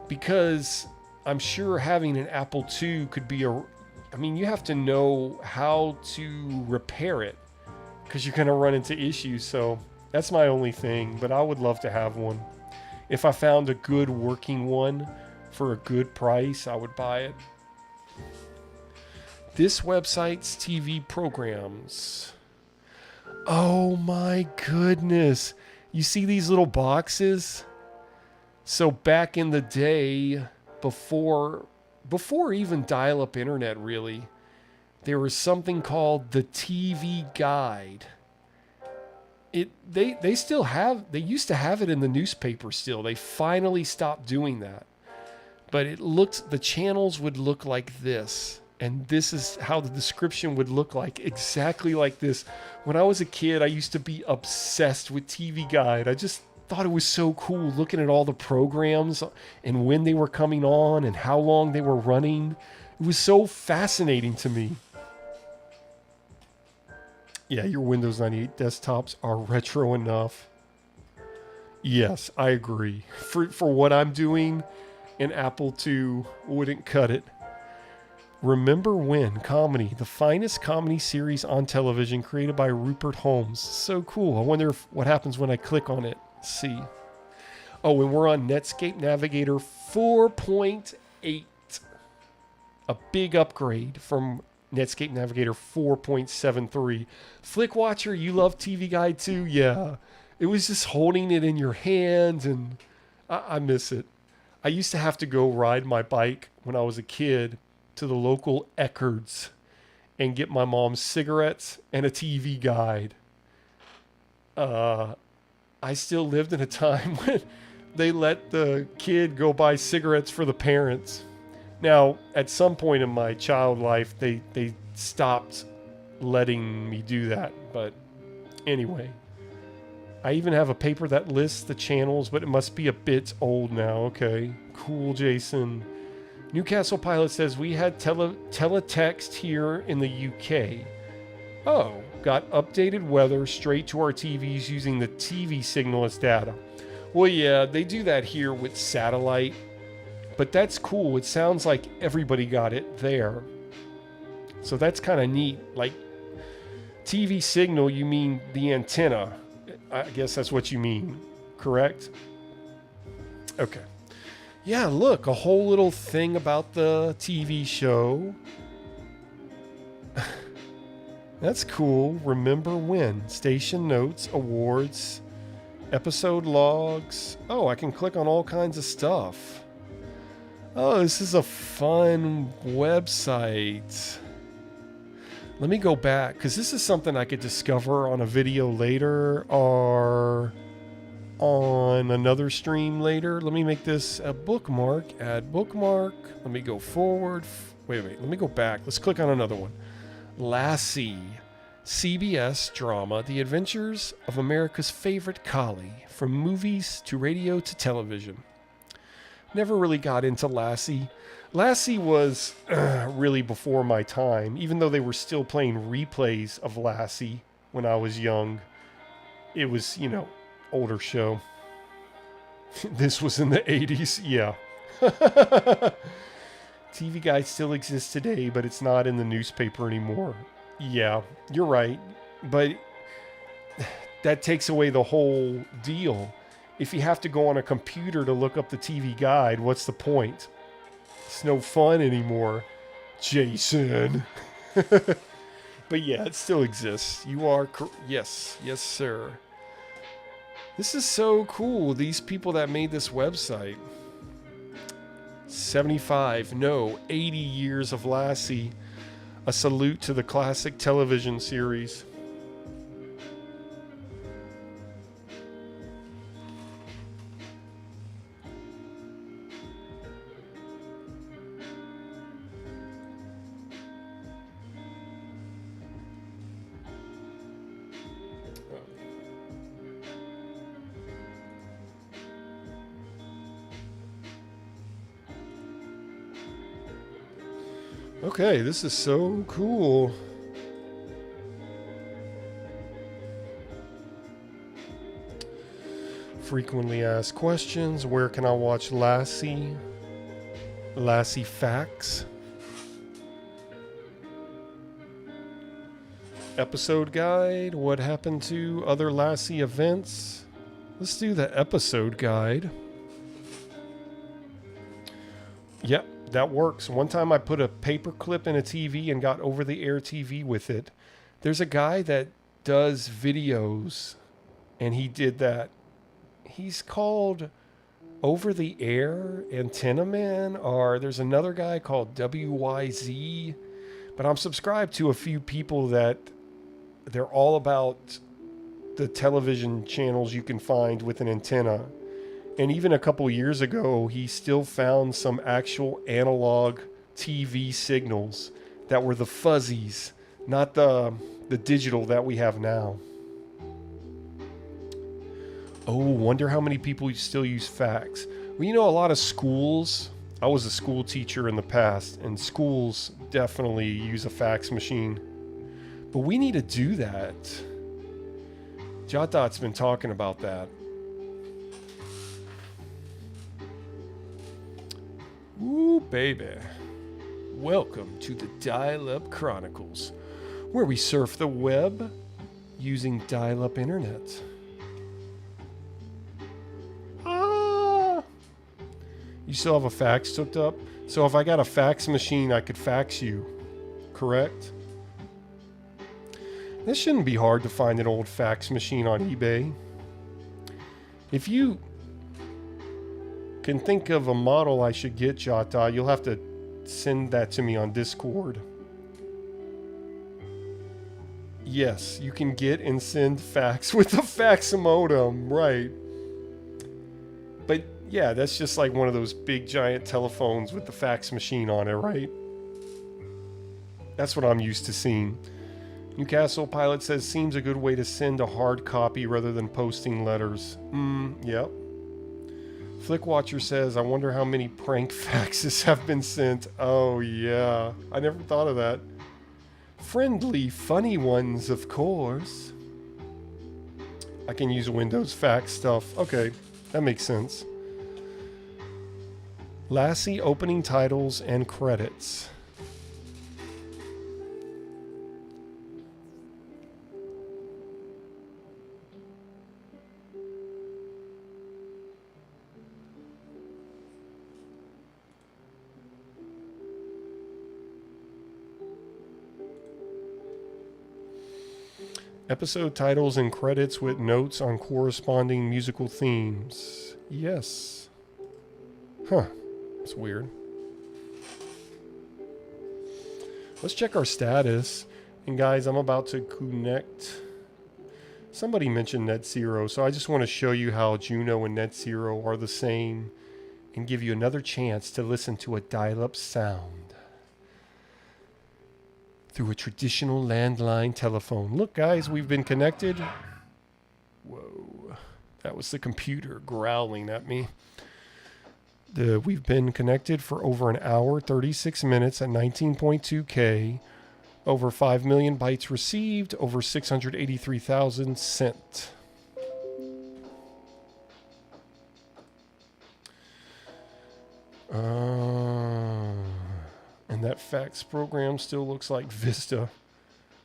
Because I'm sure having an Apple II could be I mean, you have to know how to repair it. Because you're going to run into issues. So that's my only thing. But I would love to have one. If I found a good working one for a good price, I would buy it. This website's TV programs. Oh my goodness. You see these little boxes? So back in the day, before even dial-up internet really, there was something called the TV Guide. They used to have it in the newspaper still. They finally stopped doing that. But the channels would look like this. And this is how the description would look like, exactly like this. When I was a kid, I used to be obsessed with TV Guide. I just thought it was so cool looking at all the programs and when they were coming on and how long they were running. It was so fascinating to me. Yeah, your Windows 98 desktops are retro enough. Yes, I agree. For what I'm doing, an Apple II wouldn't cut it. Remember When comedy, the finest comedy series on television, created by Rupert Holmes. So cool. I wonder what happens when I click on it. Let's see. Oh, and we're on Netscape Navigator 4.8. A big upgrade from Netscape Navigator 4.73. Flick Watcher, you love TV Guide too? Yeah. It was just holding it in your hand, and I miss it. I used to have to go ride my bike when I was a kid to the local Eckerd's and get my mom's cigarettes and a TV Guide. I still lived in a time when they let the kid go buy cigarettes for the parents. Now, at some point in my child life, they stopped letting me do that. But anyway, I even have a paper that lists the channels, but it must be a bit old now. Okay, cool, Jason. Newcastle Pilot says, we had teletext here in the UK. Oh, got updated weather straight to our TVs using the TV signal as data. Well, yeah, they do that here with satellite. But that's cool. It sounds like everybody got it there. So that's kind of neat. Like, TV signal, you mean the antenna. I guess that's what you mean, correct? Okay. Yeah, look, a whole little thing about the TV show. That's cool. Remember When. Station notes, awards, episode logs. Oh, I can click on all kinds of stuff. Oh, this is a fun website. Let me go back, because this is something I could discover on a video later or on another stream later. Let me make this a bookmark. Add bookmark. Let me go forward. Wait. Let me go back. Let's click on another one. Lassie. CBS drama, The Adventures of America's Favorite Collie. From movies to radio to television. Never really got into Lassie. Lassie was really before my time, even though they were still playing replays of Lassie when I was young. It was, older show. This was in the 80s, yeah. TV Guide still exists today, but it's not in the newspaper anymore. Yeah, you're right. But that takes away the whole deal. If you have to go on a computer to look up the TV Guide, what's the point? It's no fun anymore, Jason. But yeah, it still exists. You are yes, sir. This is so cool. These people that made this website. 80 years of Lassie. A salute to the classic television series. Okay, this is so cool. Frequently asked questions. Where can I watch Lassie? Lassie Facts. Episode guide. What happened to other Lassie events? Let's do the episode guide. Yep. That works. One time I put a paper clip in a TV and got over-the-air TV with it. There's a guy that does videos, and he did that. He's called Over-the-Air Antenna Man, or there's another guy called WYZ. But I'm subscribed to a few people that they're all about the television channels you can find with an antenna. And even a couple years ago, he still found some actual analog TV signals that were the fuzzies, not the digital that we have now. Oh, wonder how many people still use fax. Well, you know, a lot of schools, I was a school teacher in the past, and schools definitely use a fax machine. But we need to do that. Jotdot's been talking about that. Ooh, baby. Welcome to the Dial-Up Chronicles, where we surf the web using dial-up internet. You still have a fax hooked up? So if I got a fax machine, I could fax you, correct? This shouldn't be hard to find an old fax machine on eBay. If you can think of a model I should get, Jota, you'll have to send that to me on Discord. Yes, you can get and send fax with a fax modem, right? But yeah, that's just like one of those big giant telephones with the fax machine on it, right? That's what I'm used to seeing. Newcastle Pilot says, seems a good way to send a hard copy rather than posting letters. Yep. Flickwatcher says, I wonder how many prank faxes have been sent. Oh, yeah. I never thought of that. Friendly, funny ones, of course. I can use Windows fax stuff. Okay, that makes sense. Lassie opening titles and credits. Episode titles and credits with notes on corresponding musical themes. Yes. Huh. That's weird. Let's check our status. And guys, I'm about to connect. Somebody mentioned NetZero, so I just want to show you how Juno and NetZero are the same and give you another chance to listen to a dial-up sound through a traditional landline telephone. Look, guys, we've been connected. Whoa. That was the computer growling at me. We've been connected for over an hour, 36 minutes at 19.2K. Over 5 million bytes received. Over 683,000 sent. And that fax program still looks like Vista,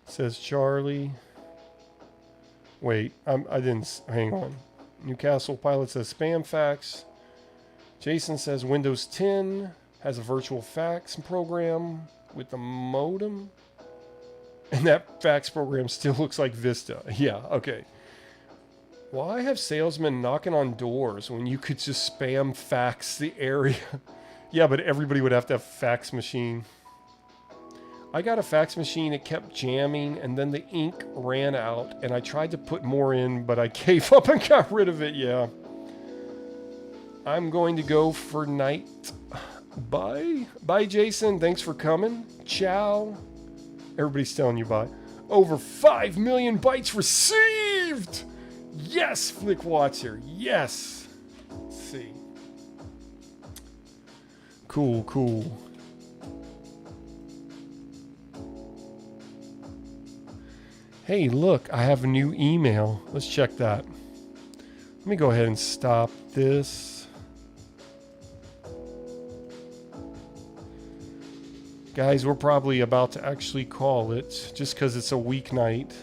says Charlie. Wait, I didn't, hang on. Newcastle Pilot says spam fax. Jason says Windows 10 has a virtual fax program with the modem. And that fax program still looks like Vista. Yeah, okay. Why have salesmen knocking on doors when you could just spam fax the area? Yeah, but everybody would have to have a fax machine. I got a fax machine, it kept jamming, and then the ink ran out, and I tried to put more in, but I gave up and got rid of it, yeah. I'm going to go for night. Bye. Bye, Jason. Thanks for coming. Ciao. Everybody's telling you bye. Over 5 million bytes received! Yes, Flickwatcher. Yes. Let's see. Cool, cool. Hey, look, I have a new email. Let's check that. Let me go ahead and stop this. Guys, we're probably about to actually call it just because it's a weeknight.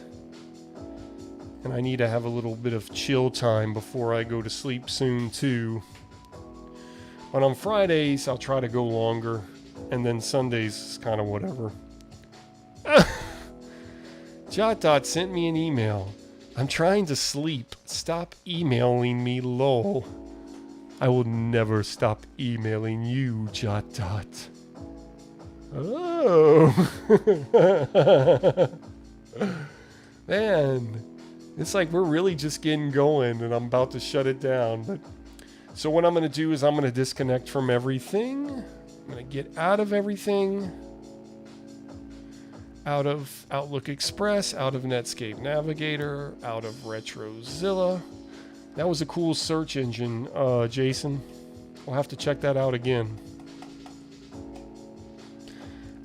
And I need to have a little bit of chill time before I go to sleep soon, too. But on Fridays, I'll try to go longer. And then Sundays is kind of whatever. Jot sent me an email. I'm trying to sleep. Stop emailing me, lol. I will never stop emailing you, Jot. Oh. Man. It's like we're really just getting going and I'm about to shut it down. But so what I'm going to do is I'm going to disconnect from everything. I'm going to get out of everything. Out of Outlook Express, out of Netscape Navigator, out of Retrozilla. That was a cool search engine, Jason. We'll have to check that out again.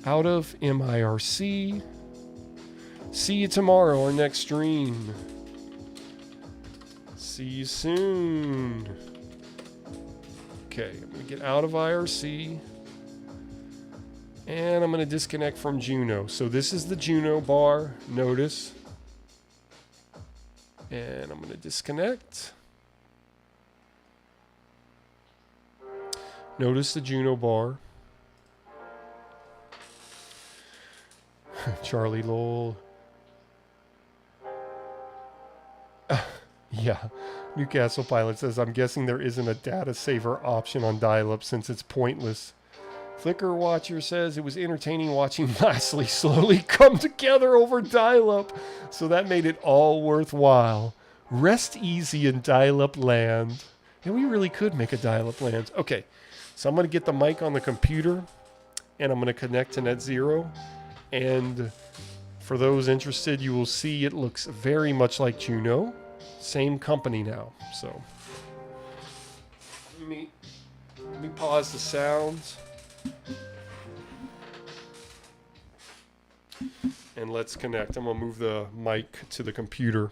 Out of MIRC. See you tomorrow, our next stream. See you soon. Okay, I'm going to get out of IRC. And I'm going to disconnect from Juno. So this is the Juno bar. Notice. And I'm going to disconnect. Notice the Juno bar. Charlie lol. Yeah. Newcastle Pilot says, I'm guessing there isn't a data saver option on dial-up since it's pointless. Flicker Watcher says it was entertaining watching Lastly slowly come together over dial-up, so that made it all worthwhile. Rest easy in dial-up land. And we really could make a dial-up land. Okay, so I'm going to get the mic on the computer, and I'm going to connect to NetZero. And for those interested, you will see it looks very much like Juno. Same company now, so. Let me pause the sounds. And let's connect. I'm going to move the mic to the computer.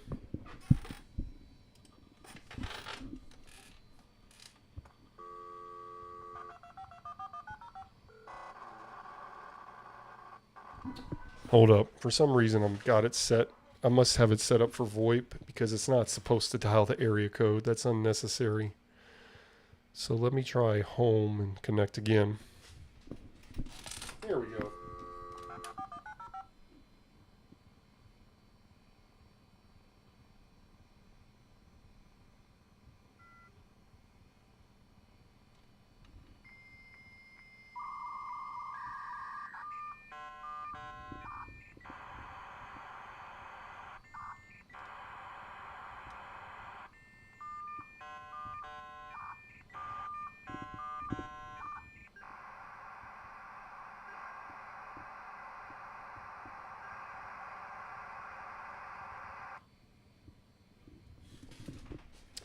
Hold up. For some reason, I've got it set. I must have it set up for VoIP because it's not supposed to dial the area code. That's unnecessary. So let me try home and connect again. There we go.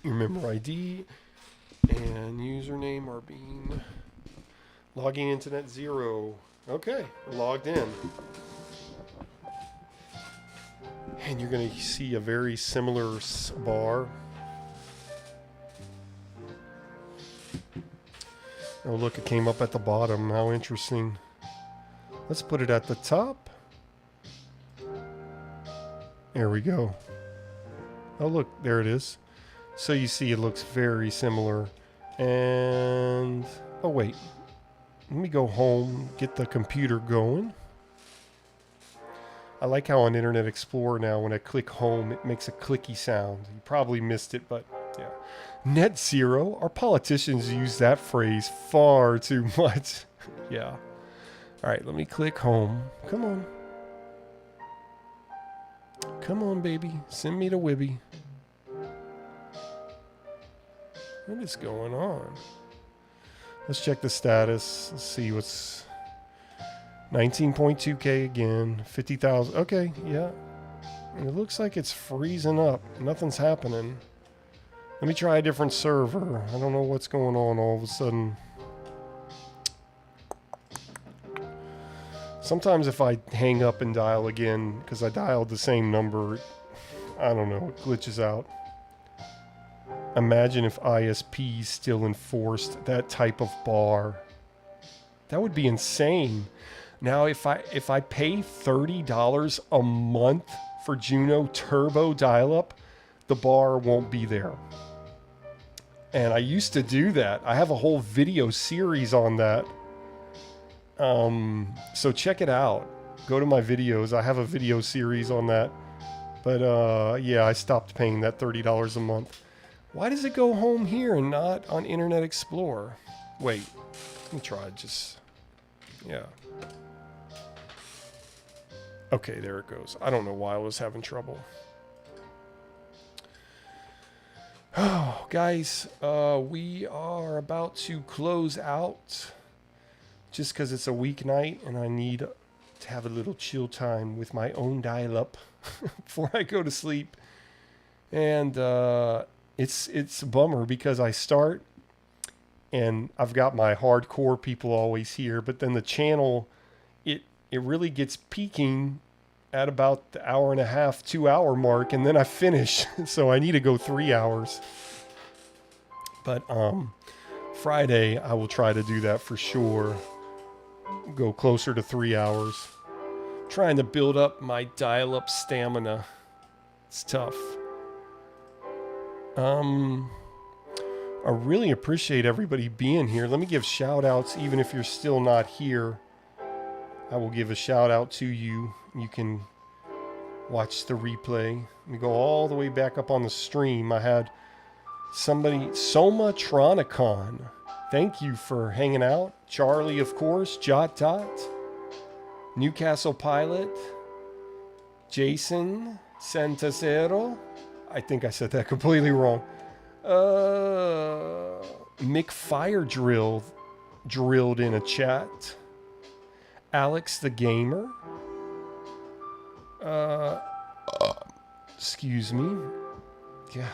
Your member ID and username are being logging into NetZero. Okay, we're logged in. And you're going to see a very similar bar. Oh, look, it came up at the bottom. How interesting. Let's put it at the top. There we go. Oh, look, there it is. So you see it looks very similar. And, oh wait, let me go home, get the computer going. I like how on Internet Explorer now, when I click home, it makes a clicky sound. You probably missed it, but yeah. NetZero, our politicians use that phrase far too much. Yeah. All right, let me click home. Come on. Come on, baby. Send me the Wibby. What is going on? Let's check the status. Let's see what's 19.2K again. 50,000. Okay, yeah. And it looks like it's freezing up. Nothing's happening. Let me try a different server. I don't know what's going on all of a sudden. Sometimes if I hang up and dial again, because I dialed the same number, I don't know, it glitches out. Imagine if ISP still enforced that type of bar. That would be insane. Now, if I pay $30 a month for Juno Turbo dial-up, the bar won't be there. And I used to do that. I have a whole video series on that. So check it out. Go to my videos. I have a video series on that. But yeah, I stopped paying that $30 a month. Why does it go home here and not on Internet Explorer? Wait, let me try just... Yeah. Okay, there it goes. I don't know why I was having trouble. Oh, guys, we are about to close out just because it's a weeknight and I need to have a little chill time with my own dial-up before I go to sleep. And it's a bummer because I start and I've got my hardcore people always here, but then the channel, it really gets peaking at about the hour and a half, 2 hour mark, and then I finish. So I need to go 3 hours. But Friday, I will try to do that for sure. Go closer to 3 hours. Trying to build up my dial-up stamina. It's tough. I really appreciate everybody being here. Let me give shout outs even if you're still not here. I will give a shout out to you. You can watch the replay. Let me go all the way back up on the stream. I had somebody, Somatronicon. Thank you for hanging out. Charlie, of course. Jot Dot. Newcastle Pilot. Jason Santasero. I think I said that completely wrong. Mick Fire drilled in a chat. Alex the Gamer. Excuse me. Yeah.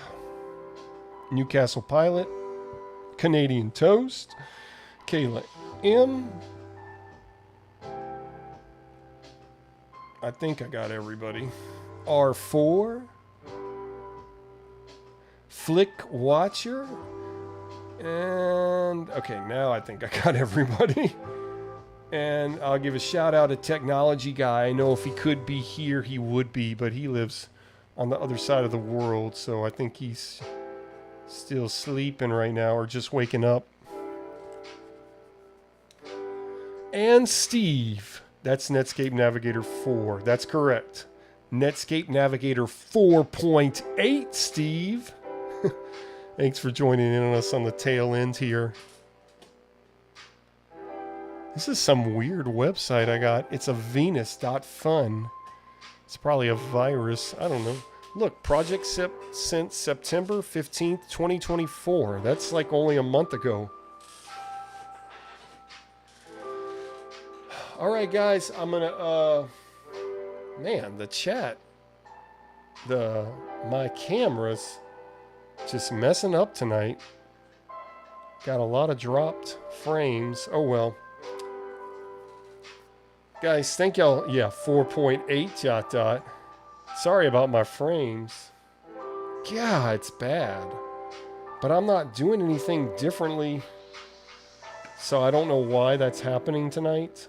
Newcastle Pilot. Canadian Toast. Kayla M. I think I got everybody. R4. Flick Watcher. And okay, now I think I got everybody. And I'll give a shout out to Technology Guy. I know if he could be here, he would be, but he lives on the other side of the world, so I think he's still sleeping right now or just waking up. And Steve. That's Netscape Navigator 4. That's correct. Netscape Navigator 4.8, Steve. Thanks for joining in on us on the tail end here. This is some weird website I got. It's a Venus.fun. It's probably a virus. I don't know. Look, project since September 15th, 2024. That's like only a month ago. All right, guys. I'm going to... man, the chat. My camera's just messing up tonight. Got a lot of dropped frames. Oh, well. Guys, thank y'all. Yeah, 4.8 Jot Dot. Sorry about my frames. Yeah, it's bad. But I'm not doing anything differently. So I don't know why that's happening tonight.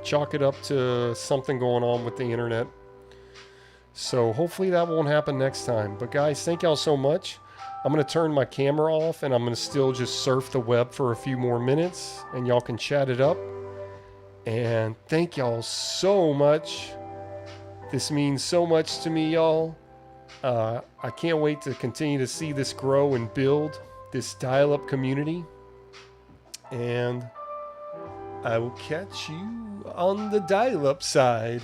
Chalk it up to something going on with the internet. So hopefully that won't happen next time. But guys, thank y'all so much. I'm going to turn my camera off and I'm going to still just surf the web for a few more minutes and y'all can chat it up. And thank y'all so much. This means so much to me, y'all. I can't wait to continue to see this grow and build, this dial-up community. And I will catch you on the dial-up side.